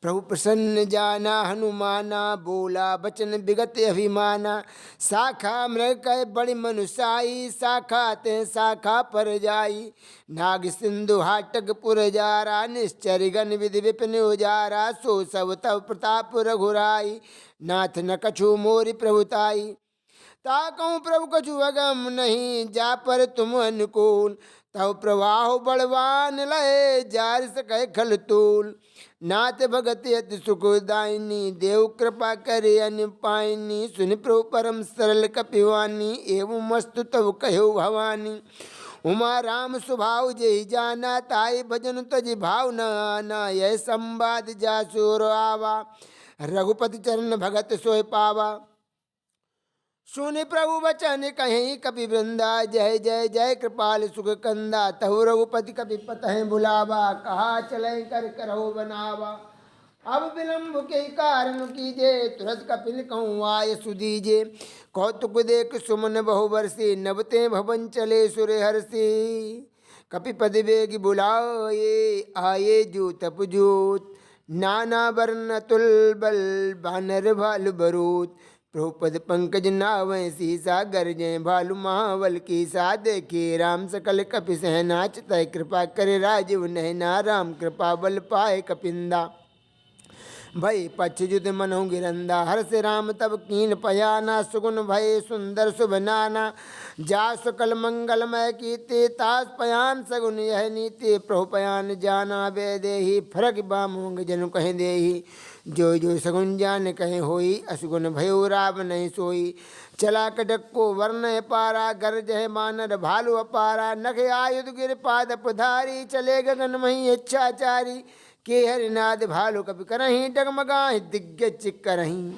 A: प्रभु प्रसन्न जाना हनुमाना, बोला बचन विगत अभिमाना, शाखा मृग कह बड़ी मनुषाई, शाखा ते शाखा पर जाई, नाग सिंधु हाटक पुर जारा, निश्चर गण विधि विपिन उजारा, सो सब तब प्रताप रघुराई, नाथ न कछु मोरि प्रभुताई, ताकहूँ प्रभु कछु अगम नहीं, जा पर तुम अनुकूल, तब प्रवाह बलवान लय, जार सकै खल तूल, नाथ भगत अति सुखदायिनी, देव कृपा करे अनुपायनी, सुनि प्रभु परम सरल कपिवानी, एवं मस्तु तब कहो भवानी, उमा राम स्वभाव जय जाना, ताई भजन तज भाव न आना, यह संवाद जासुर आवा, रघुपति चरण भगत सोय पावा, सुनि प्रभु बचन कहीं कपि वृंदा, जय जय जय कृपाल सुख कंदा, तहु रघुपति कपि पतहि बुलावा, कहा चले कर करहु बनावा, अब विलम्ब के कारण कीजे, तुरंत कपिल कहूँ आय सुदीजे, कौतुक देख सुमन बहु बरसी, नबते भवन चले सुर हर्षि, कपिपति बेग बुलाए, आये जूत अपजूत, नाना वर्ण तुल बल, बानर भालु बरूत, प्रभुपद पंकज नावै सीसा, गरजें भालु महाबल की सा, देखे राम सकल कपि सहना, चितै कृपा करे राजीव नैना, राम कृपा बल पाए कपिंदा, भय पक्ष युद्ध मनहु गिरंदा, हर्ष राम तब कीन पयाना, सुगुन भय सुंदर शुभ नाना, जा सकल मंगलमय कीते, तास पयान सगुन यह नीति, प्रभु पयान जाना वे देही, फरक बामोंग जनु कह देही, जो जो सगुन जान कहे होई, असुगुन भयो राव नहीं सोई, चला कटक को वर्ण पारा, गर्ज है मानर भालु अपारा, नख आयुध गिर पाद पधारी, चले गगन मही इच्छाचारी, के हरिनाद भालु कपि करहीं, डगमगाहि दिग्गज करहीं,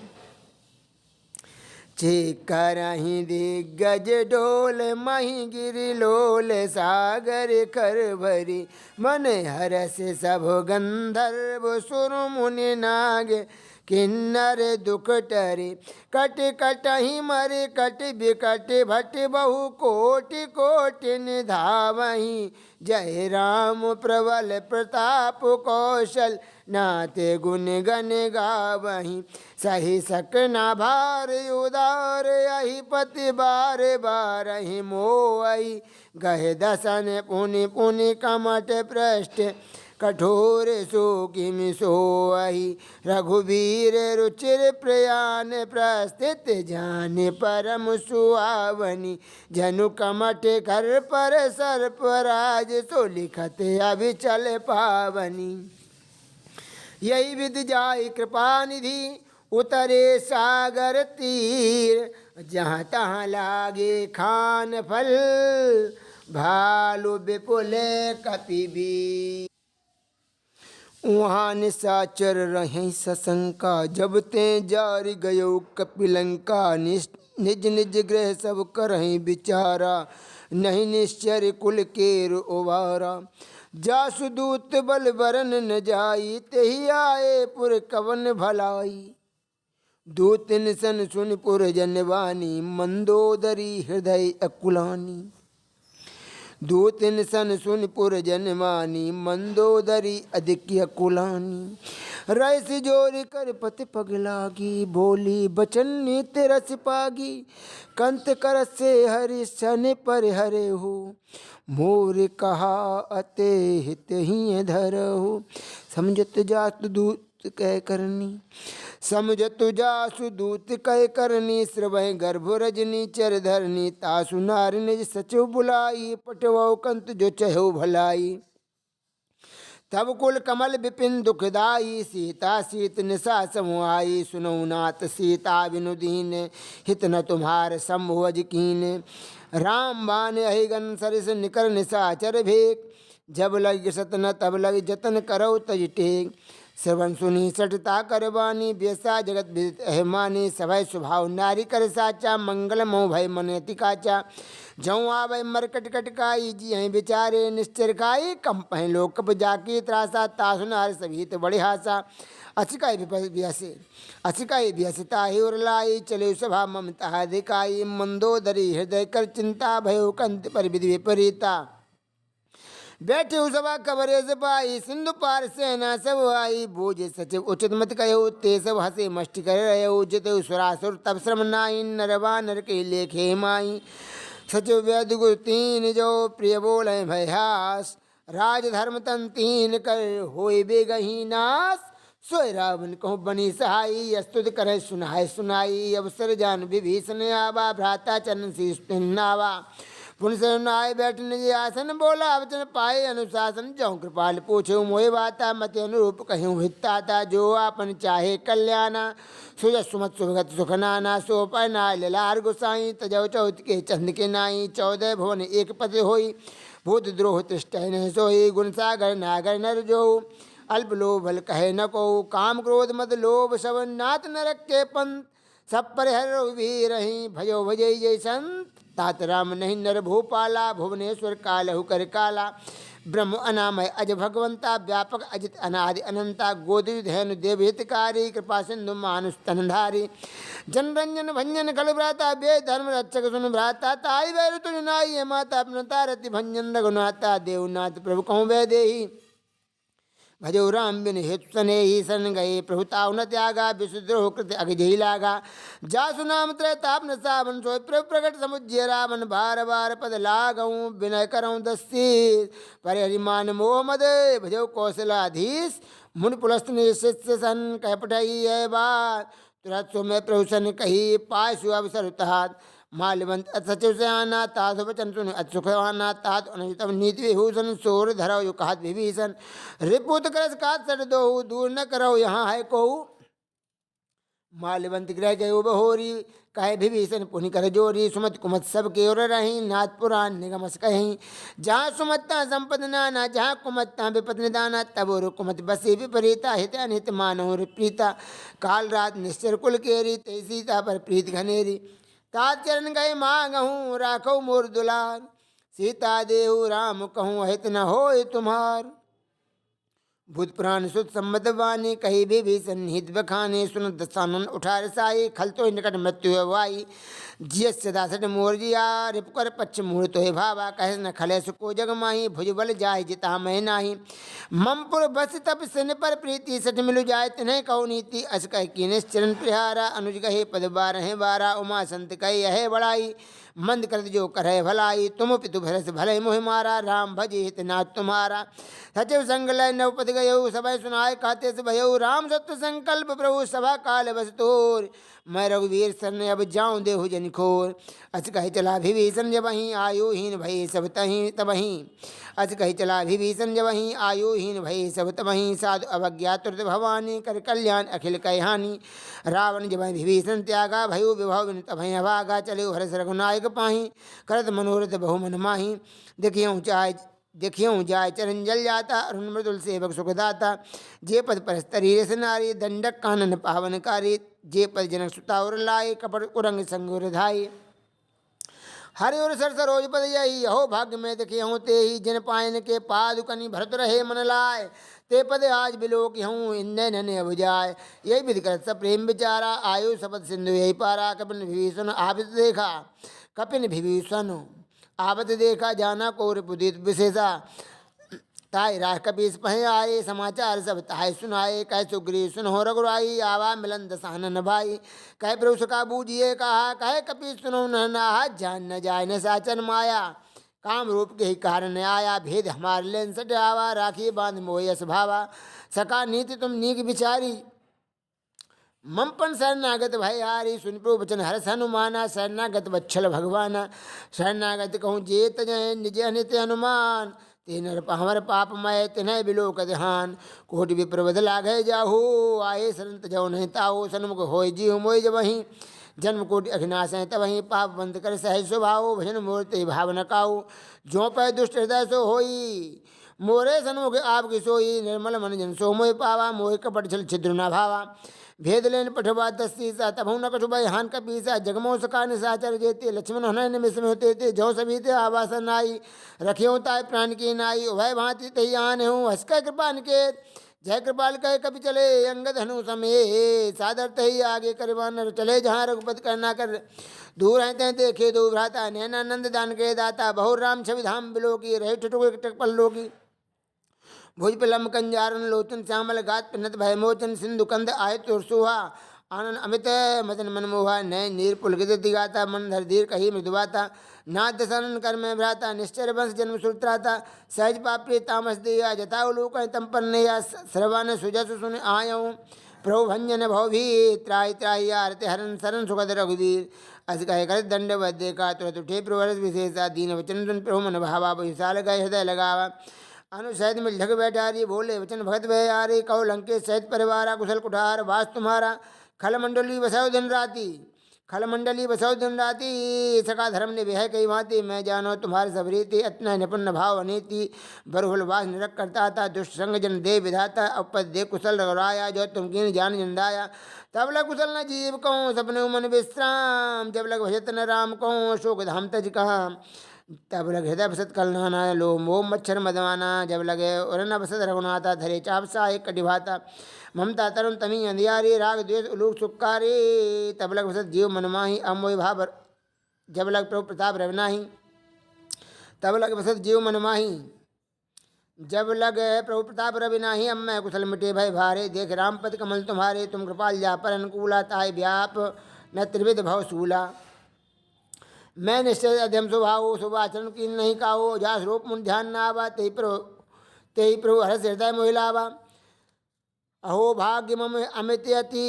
A: करहीं दिग्गज डोल, मही गिरि लोल, सागर कर भरी, मन हरस सब गंधर्व सुर मुनि नाग, किन्नर दुख टरे, कट कटहि मरे कट बिकट, भट बहु कोटि कोटि निधावहीं, जय राम प्रबल प्रताप कौशल, नाते गुण गण गावहीं, सही सकना भार उदार, यही पति बार बारहि मोहि, गहे दसन पुनि पुनि कमट पृष्ठ, कठोर सो किमि सोहि, रघुवीर रुचिर प्रयान, प्रस्थित जान परम सुहावनी, जनु कमट कर पर सर्पराज, सो लिखत अभिचल पावनी, यही विधि जाय कृपा निधि, उतरे सागर तीर, जहाँ तहाँ लागे खान फल, भालु विपुल कपि, वहाँ निशाचर रहें सशंका, जब ते जारि गयो कपिलंका, निज निज गृह सब करहीं विचारा, नहीं निश्चर कुल केर ओवारा, जासु दूत बल बरन न जाई, तेहि आए पुर कवन भलाई, दो तिन सन सुन पुर जनवानी मंदोदरी हृदय अकुलानी। दो तिन सन सुन पुर जनवानी मंदोदरी अधिक कुलानी। रस जोर कर पति पगलागी बोली बचन नित्य रस पागी। कंत कर से हरि सन पर हरे हो मोर कहा अते हित ही धर हो। समझत जात दूत कह करनी समझत जासु दूत कह करनी। श्रवह गर्भ रजनी चर धरनी तासु नार निज सचिव बुलाई। पटवो कंत जो चहो भलाई तब कुल कमल विपिन दुखदाई। सीता सीत निशा समुआई सुनौ नाथ सीता विनुदीन। हित न तुम्हार संभुवज कीन राम बान अहिगन सरिस निकर निशाचर भेक। जब लग सतन तब लग जतन करो तज टेक। श्रवण सुनी सटता करवानी व्यसा जगत विदित अहिमानी। सभय स्वभाव नारी कर साचा मंगल मोह भय मन अति काचा। जऊँ आवे मरकट कटकाई जी बिचारे निश्चर काई। कम पह लोक कप जाकी त्रासा तासु नार सभीत बड़े हासा। अचिकाई व्यासे अचिकाई व्यसता ही उरलाई। चले सभा ममता दिखाई मंदोदरी हृदय कर चिंता भयो कंत पर विधि विपरीता। बैठे सभा कबरे सपाई सिंधु पार सेना सब आई। बोझ सचिव उचित मत कहो ते सब हसे मष्टि कर रहे। जित सुरासुर तब श्रम नाई नरवा नर के लेखे माई। सचिव वैद गुरु तीन जो प्रिय बोल भयास। राज धर्म तन तीन कर होय बेगही नाश। सोय रावण कहूँ बनी सहाई स्तुत करे सुनाय सुनाई। अवसर जान विभीषण आवा भ्राता चरण शीश नावा। पुनः बैठ निज आसन बोला वचन पाए अनुशासन। जौ कृपाल पूछो मोहि बाता मत अनुरूप कहूँ हिताता। जो आपन चाहे कल्याणा सुजस सुमत सुभगत सुख नाना। सो पर नाय ललार गुसाई तजौ चौथ के चंद के नाई। 14 भुवन एक पति होई भूत द्रोह तृष्टय न सोई। गुण सागर नागर नर जो अल्प लोभ भल कहे न को। काम क्रोध मद लोभ सब नाथ नरक के पंथ। सब पर हर भी रही भयो भजय जय संत। तात राम नहीं नर भूपाला भुवनेश्वर कालहु कर काला। ब्रह्म अनामय अज भगवंता व्यापक अजित अनादि अनंता। गोदि धैनु देव हितकारी कृपा सिंधु मानुष तनधारी। जनरंजन भंजन खल भ्राता वेद धर्म रक्षक सुन भ्राता। ताई वैर तुझ नाई माता अपनता रति भंजन रघुनाथा। देवनाथ प्रभु कहूँ वै देही भजो राम बिन हेतु सने ही सन गए। प्रभुता न त्यागा विशुद्रोह कृत अगजही लागा। जासु नाम त्रैताप न सावन सोय प्रभु प्रकट समुज्य रावण। बार बार पद लागऊँ विनय करऊँ दस्ती। पर हरिमान मोह मद भजो कौशलाधीश। मुन पुलस्त शिष्य सन कह पठई है बात। तुरंत सो मैं प्रभु सन कही पासु अवसर उतहात। माल्यवंत सचिव से आना ताथ वचन सुन अचुख आना तात अनुचितम नीति विभूषण। सोर धरो यु कहत विभीषण। रिपुत करस कात सट दो दूर न करो यहाँ है को। माल्यवंत ग्रह गयो बहोरी कहे विभीषण पुनि कर जोरी। सुमत कुमत सब के ओर रही नाथ पुराण निगमस कहीं। जहाँ सुमत्ता संपद नाना जहाँ कुमत्ता विपद निदाना। तब और कुमत बसे विपरीता हित अनित मानो प्रीता। काल रात निश्चर कुल केरी ते सीता पर प्रीत घनेरी। तात चरण गए मांगहूँ राखो मोर दुलार। सीता देहु राम कहूँ हित न होय तुम्हार। भूत पुराण सुत सम्मत वाणी कही विभीषण हित बखाने। सुन दसानन उठा रसाई खल तो निकट मृत्यु वाई। जियस सदा सट मोर जिया रिपकर पक्ष मूढ़ तो भावा। कह न खले सुको जग माही भुजबल जाय जिता मैं नाही। ममपुर बस तप सिन पर प्रीति सठ मिलु जाय तिन्हें कहो नीति। अस कह कीनेस चरण प्रिहारा अनुज कहे पद बारह बारा। उमा संत कही यह बड़ाई मंद कर जो करे भलाई। तुम पितु भरस भले मोहि मारा राम भजे हित नाथ तुम्हारा। सचिव संगलय नवपद गयो सभय सुनाय कहते भयो। राम सत्य संकल्प प्रभु सभा काल बस तोर। मैं रघुवीर सन अब जाऊँ देहु जन खोर। अच कही चला विभीषण जब वहीं आयुहीन भई सब तहीं तबहीं। अच कही चला विभीषण जब वहीं आयुहीन भई सब तबहीं। साधु अवज्ञा तुरत भवानी कर कल्याण अखिल कह हानि। रावण जब विभीषण त्यागा भयो विभव विन तबहीं अभागा। चले हरस रघुनायक पाही करत मनोरथ बहु मन माही। देखियों जाय चरण जल जाता अरुण मृदुल सेवक सुखदाता। जे पद परस्तरी रस नारी दंडक कानन पावनकारी। जे पद जनक सुता उर लाए कपट कुरंग संग धाई। हरि और सर सरोज पद यही हो भाग्य में देखे हूँ ते ही जिन पायन के पादुकनि भरत रहे मन लाए ते पद आज बिलोक हूँ इंदे नने अब जाए यही विधि कर सब प्रेम विचारा आयु शपथ सिंधु यही पारा कपिन विभीषण आवित देखा कपिन विभीषण आवत देखा जाना कौर पुदित विशेषा ताय राह कपीस पहे आए समाचार सब ताय सुनाए कह सुग्रीव सुनो रघुराई आवा मिलन दसानन भाई कह प्रभु सका बूझिए कहा कह कपीस सुनो नहा जान न जाय न साचन माया काम रूप के ही कारण आया भेद हमारे लेन सट आवा राखी बांध मोयस भावा सका नीति तुम नीक विचारी ममपन शरणागत भय हारी सुन प्रभु वचन हरस हनुमाना शरणागत वच्छल भगवाना शरणागत कहूँ जेत जय निज अनित हनुमान तेन हमर पाप मय तिन्ह बिलोक ध्यान कोटि विप्र बद लागे जाहू आए सरंत जाओ नहीं ताओ सन्मुख होय जी मोय जबही जन्म कोटि अघिनाश है तबही पाप बंद कर सहज स्वभाव भजन मूर्ति भावना काऊ जो पै दुष्ट हृदय सो होई मोरे सन्मुख आपकी सोई निर्मल मन जन सो मोय पावा मोह कपट छल छिद्र न भावा भेद लेन पठवा दस्तीसा तभु न कछु भय हान कपीसा जगमो सका निशाचर जेते लक्ष्मण हन निमिष में होते थे जो सभी थे आवासन आई रखियो ताय प्राण की नाई वह भांति तही आन हूँ हंस कर कृपान के जय कृपाल कह कभी चले अंगद हनु समय सादर तही आगे करवान चले जहाँ रघुपति करना कर दूर रहते देखे दो भ्राता नैनानंद दान के दाता बहु राम छवि धाम बिलो की रहे ठुटुक पल्लो की भुज पिलम कंजारन लोचन श्यामल गात पिन्नत भयमोचन सिंधु कंद आय तुरसुहा आनंद अमित मदन मनमोहा नय नीर पुलकित दिगाता मन धर धीर कही मृदुवाता नाथ दशानन कर में भ्राता निश्चर वंश जन्म सूत्राता सहज पापी तामस दिया जता उलूक तम पन्नया श्रवण सुजस सुन आयऊँ प्रभु भंजन भव भी त्राहि त्राहि आरते हरन सरन सुखद रघुदीर अस कहे कर दंड वद्य का तुरत उठे प्रवरस विशेषा दीन वचन सुन प्रभु मन भावा विशाल गए हृदय लगावा अनुसहित मिल ढग बैठारी बोले वचन भगत भय आरे कहो लंकेश सहित परिवारा कुशल कुठार वास तुम्हारा खल मंडली बसाओ दिन राती खल मंडली बसाओ दिन राती सका धर्म ने वह कही भांति मैं जानो तुम्हारे सब रीति अतना निपुण भाव अनीति बरहुल वास निरक करता था दुष्ट संग जन दे विधाता अपद दे कुशल रघुराया जो तुम कीन जान जंदाया तब लग कुशल न जीव कहूँ सपने मन विश्राम जब लग भजत न राम कहूँ शोक धाम तज कहा तब लग हृदय बसत कलनाना लो मोम मच्छर मदवाना जब लगे उरना बसत रघुनाथा धरे चापसा एक कटिभाता ममता तरुण तमी अंधियारी राग द्वेष उलूक सुक्कारी तब लग बसत जीव मनमाही अमोय भाव जब लग प्रभु प्रताप रवनाही तब लग बसत जीव मनमाही जब लग प्रभु प्रताप रवि नाही अब मैं कुशल मिटे भय भारे देख रामपति कमल तुम्हारे तुम कृपाल जा पर अनुकूला ताय व्याप न त्रिविध भव सूला मैं निश्चय अध्यम स्वभाव शुभ आचरण की नहीं काहो जास रूप मुन ध्यान न आवा ते ही प्रभु हरस हृदय मोहिलावा अहो भाग्य मम अमित अति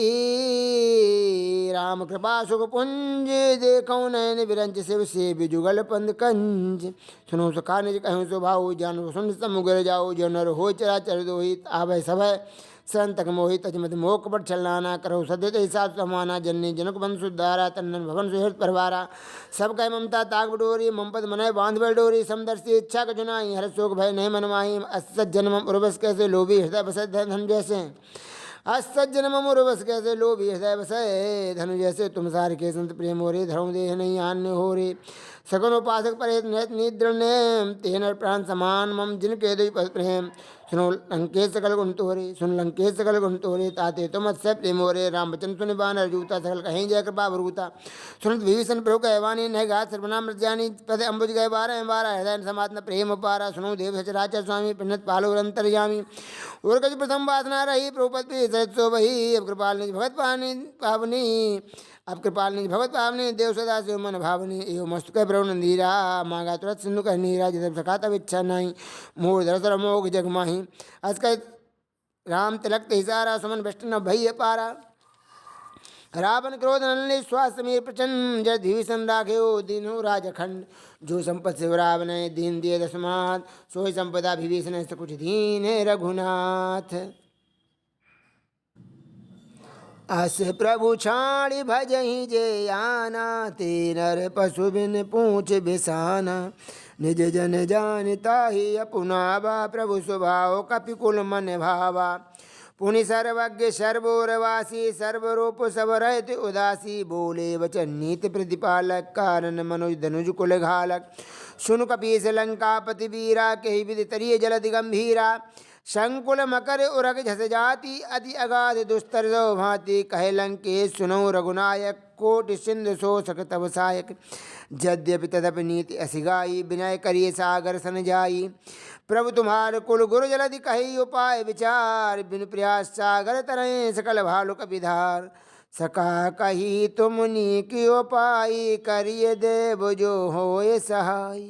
A: राम कृपा सुख पुंज देखो नयन विरंज शिव से बिजुगल पंद कंज सुनो सुखा निज कहूँ स्वभाव जानो सुन समुगर जाओ जो नर हो चरा चर दोहित आभय सभय शरण तक मोहित तजमत मोह कपट छलनाना करो सद्य हिसाब समाना जननी जनक बंध सुधारा तन्नन भवन सुहृत परवारा सब कह ममता ताक बडोरी ममपद मनय बांध बडोरी समदर्शी इच्छा कजुनाई हर शोक भय नहीं मनमाही असत जन्म उर्वश कैसे लोभी हृदय बसत धन जैसे असत जन्म उर्वश कैसे लोभी हृदय बसय धनु जैसे तुम सार के संत प्रेम हो रे धर्म देह नहीं आन्य हो रे सगुन उपासक परे निद्र ने तेन प्राण समान मम जिनके दुई प्रेम सुनो लंकेश सकल गुण तोरे सुन लंकेश सकल गुण तोरे ताते तुम अत्य प्रेम हो रे राम वचन सुन बान अर्जूता सकल कहीं जय कृपा भरूता सुनत विभीषण प्रभु कहवानी नह गात सर्वनाम जानी पद अम्बुज गए बारह हृदय समात्म प्रेम पारा सुनो देव सचराचर स्वामी पिन्नत पालो अंतर्यामी और कछ प्रथम वासना रही प्रभुपति सो वही अब कृपाल निज भगत पावनी अब कृपाल निज भगत पावनी देव सदा शिव मन भावनी एवं मस्त कह प्रभु नंदीरा मांगा तुरंत सिंधु कह नीरा जब सका तब इच्छा नहीं मोह दरसर मोग जग माही अस कह राम तिलक तिसारा सुमन बेष्ट न भय पारा रावण क्रोध नलनी स्वास्थ्य मीर प्रचंड जय धीविशन राखे दीनो राजखंड जो संपत शिव रावण दीन दिए दशमात सोई संपदा विभीषण कुछ दीन रघुनाथ अस प्रभु छाड़ी भजही जे आना ते नर पशु बिन पूछ बिसाना निज जन जानता ही अपनावा प्रभु स्वभाव कपिकुल मन भावा पुनि सर्वज्ञ सर्वोरवासी सर्वरूप सब रहत उदासी बोले वचन नीति प्रतिपालक कारण मनुज धनुज कुल घालक सुन कपीस लंकापति वीरा कही विधि तरिय जलधि गंभीरा संकुल मकर उरग झस जाति अति अगाध दुस्तर भांति कहे लंकेश सुनो रघुनायक कोटि सिंधु शोषक तब सायक यद्यपि तदपि नीति असिगाई विनय करिए सागर सन जाई प्रभु तुम्हार कुल गुरु जलधि कही उपाय विचार बिन प्रयास सागर तरह सकल भालु कपिधार सका कही तुमनी की उपाय करिए देव जो होए सहाय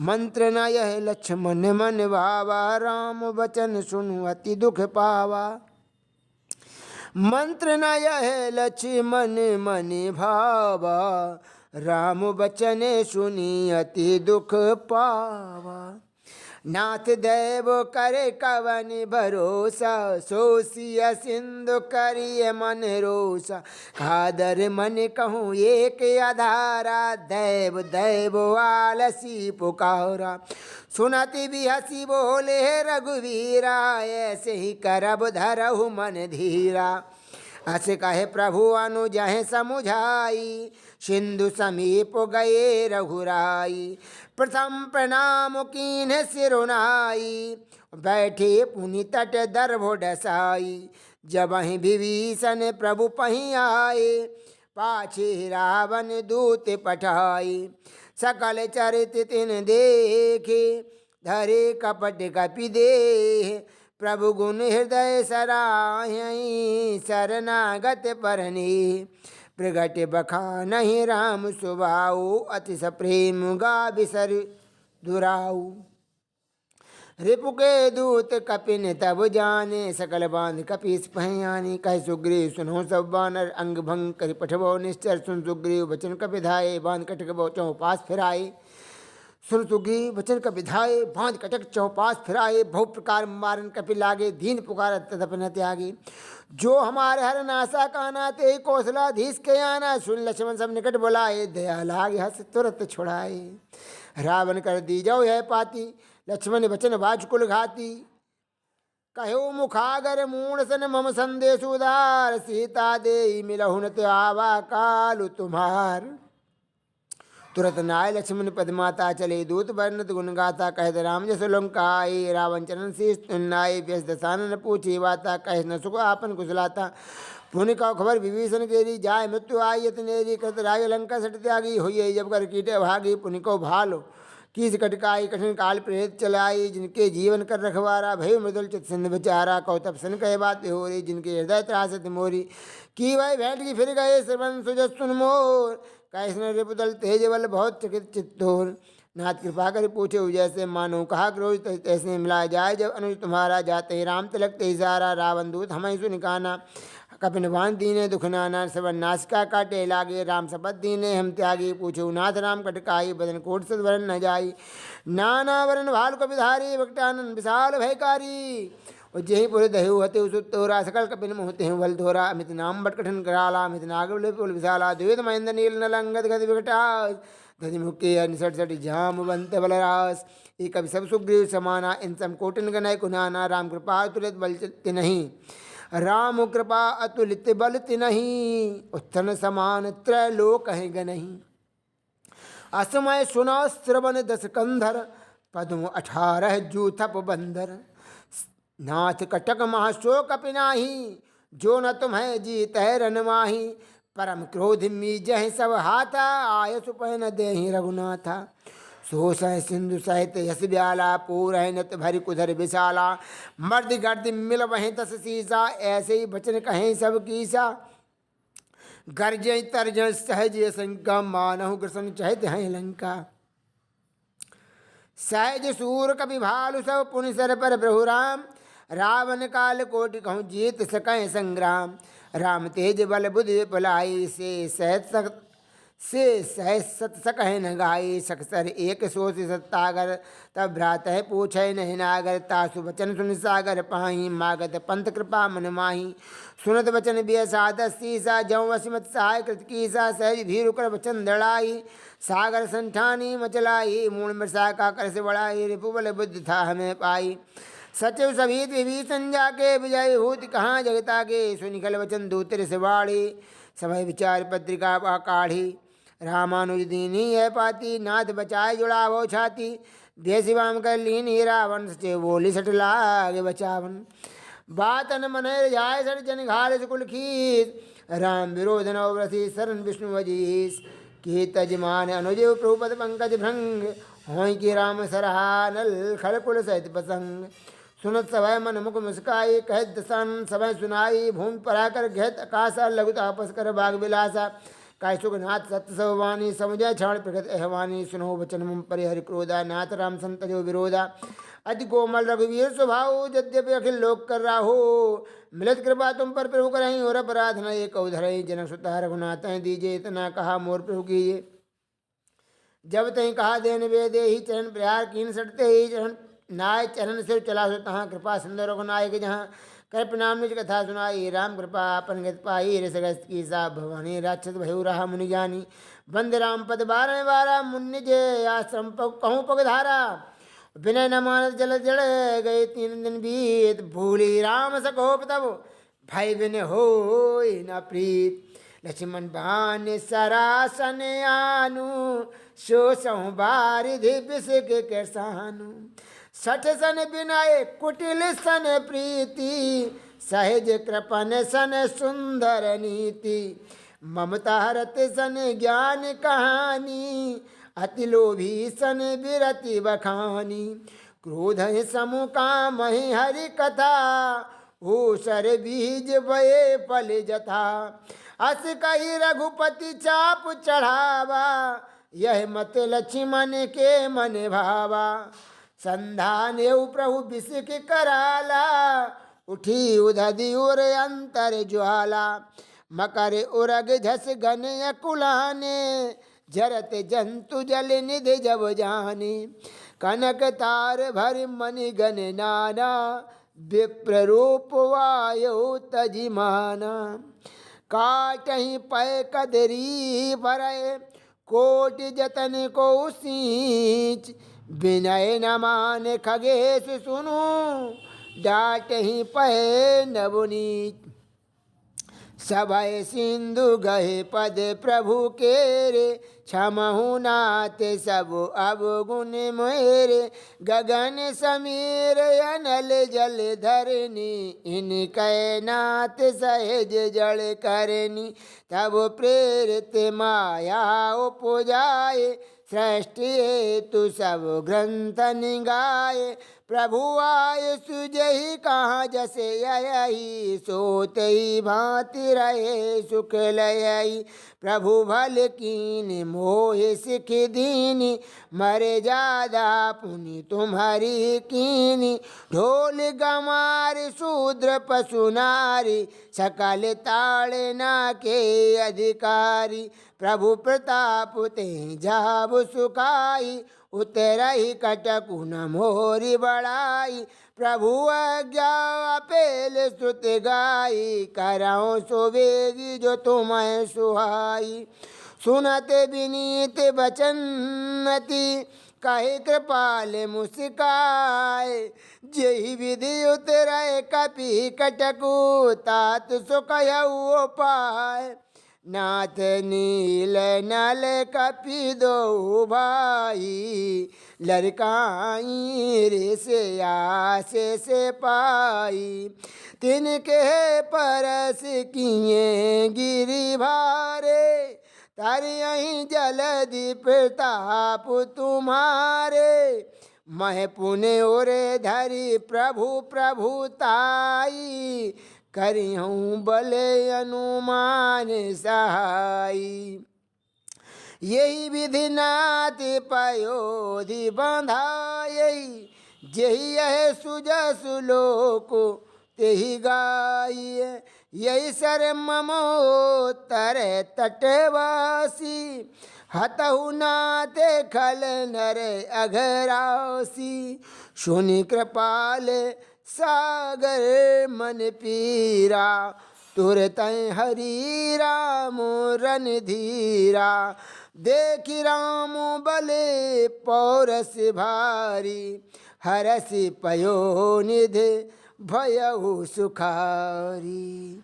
A: मंत्र न यह लक्ष्मण मन भावा राम वचन सुनु अति दुख पावा मंत्र न यह लक्ष्मण मन भावा राम वचन सुनी अति दुख पावा नाथ देव करे कवन भरोसा सोसिया सिंधु करिय मन रोसा खादर मन कहूँ एक आधारा देव देव आलसी पुकारा सुनति भी हसी बोले रघुवीरा ऐसे ही करब धरहु मन धीरा अस कहे प्रभु अनुजह समुझाई सिंधु समीप गए रघुराई प्रथम प्रणाम कीन सिरुनाई बैठे पुनि तट दर्भो डसाई जब ही विभीषण प्रभु पही आए पाछे रावण दूत पठाई सकल चरित तिन देखे धरे कपट कपि देह प्रभु गुण हृदय सराहि शरणागत परने प्रगट बखा नहीं राम सुभाऊ अति सप्रेम गा बिसर दुराऊ रिपु के दूत कपिन तब जाने सकल बांध कपीस पहयानी कह सुग्रीव सुनो सब बानर अंग भंग कर पठबो निश्चर सुन सुग्रीव वचन कपिधाये बांध कटक बो चौपास फिराए सुन सुग्रीव वचन कपिधाये बांध कटक चौपास फिराए बहु प्रकार मारन कपि लागे दीन पुकार तदपन त्यागे जो हमारे हर नासा काना ते कौशलाधीश के आना सुन लक्ष्मण सब निकट बुलाए दया लागे हस तुरंत छुड़ाए रावण कर दी जाओ यह पाती लक्ष्मण वचन बाजकुल घाती कहो मुखागर मूण सन मम संदेश उदार सीता दे मिलहुन ते आवा कालु तुम्हार तुरत नाय लक्ष्मण पदमाता चले दूत वर्णत गुण गाता कहत राम जस लंकाए रावण चरण शीष तुन्नाए व्यस दसानन पूछे वाता कह न सुख आपन कुशलाता पुण्य का खबर विभीषण केरी जाय मृत्यु आई यतनेरी कृत राय लंका सट त्यागी हुई जब कर कीटे भागी पुण्य को भालो कीस कटकाई कठिन काल प्रेत चलाई जिनके जीवन कर रखवारा भय मृदुल चित सिंध बेचारा कौतप सन कहे बात हो रही जिनके हृदय त्रासत मोरी की भाई भेंट की फिर गए श्रवण सुजस सुन मोर कैसने रिपुदल तेज बल बहुत चकित चित्तोर नाथ कृपा कर पूछे जैसे मानो कहा क्रोध तैसे मिला जाए जब अनुज तुम्हारा जाते ही राम तिलक ते सारा रावण दूत हमें सु निकाना कपिन भान दीने दुख नाना सबन नासिका काटे लागे राम शपथ दीने हम त्यागी पूछो नाथ राम कटकाई बदन कोट सद वरण न जाई नाना वरण भाल को विधारी भक्तानंद विशाल भयकारी उज्जही पुर दहु हते उसुतोरा सकल कपिन मोहते हैं वल धोरा अमित नाम बट कठिन कराला अमित नागवल पुल विशाला द्वित महेंद्र नील नलंगत गति विकटास धनि मुक्के निसट सट जाम बंत बलरास एक कवि सब सुग्रीव समाना इन सम कोटिन गनय कुनाना राम कृपा तुलित बल नहीं राम कृपा अतुलित बल नहीं उत्थन समान त्रैलोक है गनहि असमय सुना श्रवण दस कंधर पद्म 18 जूथप बंदर नाथ कटक महाशोक पिनाही जो न तुम्हें जीत है रनमाही परम क्रोध मीजह सब हाथा आय सुपहन देहि रघुनाथा सो सह सिंधु सहित यश ब्याला पूर है नत भरि कुधर विशाला मर्द गर्द मिल वहीं तस सीसा ऐसे ही बचन कहें सब कीसा गर्ज तर्ज सहज शंका मानहु ग्रसन चहित हैं लंका सहज सूर कपि भालु सब पुनि सर पर प्रभु राम रावण काल कोटि कहूँ जीत सकें संग्राम राम तेज बल बुद्धि बुलाई से सत सकह न गाई सकसर एक सोच सत्तागर तब भ्रात है पूछे नहीं नागर तासु वचन सुन सागर पाही मागत पंथ कृपा मन माही सुनत वचन बिय सादस सीसा जौ वसिमत सहाय कृत कीसा सहज भीरु कर वचन दड़ाई सागर संठानी मचलाई मूल मृषा का कर से बढ़ाई रिपुबल बुद्धि था हमें पाई सचिव सभीत विभीषण जाके विजय भूति कहाँ जगता के। सुनिखल वचन दूतर से बाड़ी समय विचार पत्रिका काढ़ी। रामानुज दीनी है पाती नाथ बचाए जुड़ा वो छाती। देशिवाम कर लीन रावण से बोली सट लागे बचावन। बात न मन जाय सट जन घाल कुल खीस। राम विरोध नवव्रसी शरण विष्णु वजीस। की तजमान अनुज प्रभुपद पंकज भृंग। होई की राम सरानल खड़कुल सहित प्रसंग। सुनत सभय मन मुख मुस्काई कहत दसन समय सुनाई। भूमि पराकर घेत आकाशा लघु तापस कर बाग बिलासा। काय सुखनाथ सत्य सवानी समुझय क्षण प्रगत अहवानी। सुनो वचन मुम परिहरि क्रोधा नाथ राम संत जो विरोधा। अति कोमल रघुवीर स्वभाव यद्यपि अखिल लोक कर राहो। मिलत कृपा तुम पर प्रभु करहीं और अपराध न एक धरई। जनक सुता रघुनाथ दीजिए इतना कहा मोर प्रभु कीजिए। जब तही कहा देन वे दे ही चरण प्रहार कीन सटते ही चरण नाय चरण सिर चला सो तहाँ। कृपा सुंदर रघुनायक जहाँ कर प्रणाम निज कथा सुनाई। राम कृपा अपन गत पाई रस गस्त की सा भवानी। राक्षस भयु रहा मुनि जानी बंद राम पद बारह बारा। मुनि जे आश्रम कहूँ पग धारा। विनय न मानस जल जड़ गए 3 दिन बीत। भूली राम सकोप तब भय बिन हो न प्रीत। लक्ष्मण बान सरासन आनु। सो बारिधि बिसक के सानु। सठ सन बिनय कुटिल सन प्रीति। सहज कृपन सन सुंदर नीति। ममता रत सन ज्ञान कहानी। अति लोभी सन बिरति बखानी। क्रोध समु काम हरि कथा। ऊसर बीज बये फल जथा। अस कही रघुपति चाप चढ़ावा। यह मत लक्ष्मण के मन भावा। संधान एवं प्रभु बिसिक कराला। उठी उधि उर अंतर ज्वाला। मकर उरग झस घन अकुलाने। जरत जंतु जल निधि जब जाने। कनक तार भर मनि गण नाना। विप्र रूप वायु तजिमाना। काटहि पय कदरी भरय। कोटि जतन को सींच। विनय न मान खगेश सुनु। डाटहि पय नवनीच। सभय सिंधु गहे पद प्रभु केरे। क्षमहु नाथ सब अवगुण मेरे। गगन समीर अनल जल धरनी। इनकै नाथ सहज जड़ करनी। तब प्रेरित माया उपजाए। सृष्टि हेतु सब ग्रंथ निगाए। प्रभु आय सुजहि कहाँ जसे यही। सोत ही भांति रहे सुख लयई। प्रभु भल कीन मोह सिख दीनी। मरे जादा पुनि तुम्हारी कीनी। ढोल गमार शूद्र पशु नारी। सकल ताड़ना के अधिकारी। प्रभु प्रताप ते जाब सुखाई। उतरहि कटकु न मोरी बड़ाई। प्रभु आज्ञा पेल सुत गाई। करऊँ सो वेगी जो तुम्हें सुहाई। सुनते विनीत बचनति। कहे कृपाल मुस्काए। जही विधि उतरय कपि कटकु। तात सो कहु पाय। नाथ नील नल कपि दो भाई। लड़काई रे से आसे से पाई। तिनके परस किए गिरि भारे। तरयहि जलधि प्रताप तुम्हारे। मह पुण्य ओरे धरि प्रभु प्रभुताई। करिहूँ बले अनुमान सहाई। यही विधि नाथ पयोधि बंधाई। जही यह सुजस लोक तेहि गाइए। यही सर ममोत्तर तटवासी। हतहु नाथ खल नर अघरासी। सुनि कृपाल सागर मन पीरा। तुरत हरि राम रन धीरा। देखि राम बले पौरस भारी। हरसि पयोनिधि भयउ सुखारी।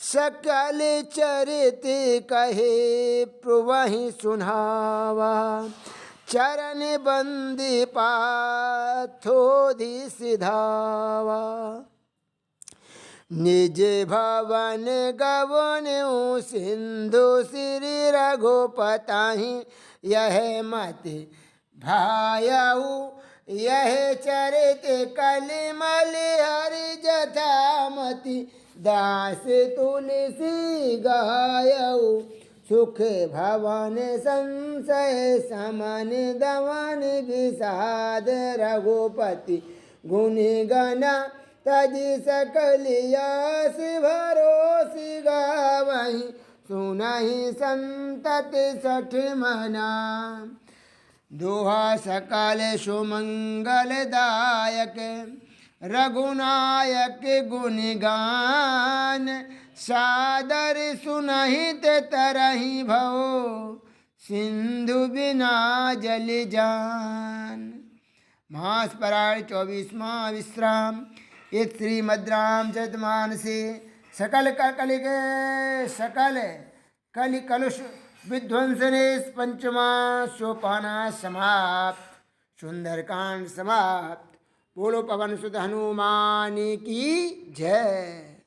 A: सकल चरित कहे प्रवहि सुनावा, चरण बंदी पाथोधि सिधावा। निज भवन गवन सिंधु श्री रघुपताहि, यह मत भायऊ यह चरित कलिमल हरि जथामति, दास तुलसी गायऊ। सुख भवन संशय समन दमन विषाद, रघुपति गुण गना तजि सकल यश भरोसि गावहि, सुनहि संतत सठ मना। दोहा सकल सुमंगलदायक रघुनायक गुणगान, सादर सुनहित तरहि भव सिंधु बिना जल जान। मास परायण 24वां विश्राम। इस श्रीमद् रामचरितमानसे सकल कलि कलुष विध्वंसने पंचमा सोपाना समाप्त। सुंदरकांड समाप्त। बोलो पवन सुत हनुमान की जय।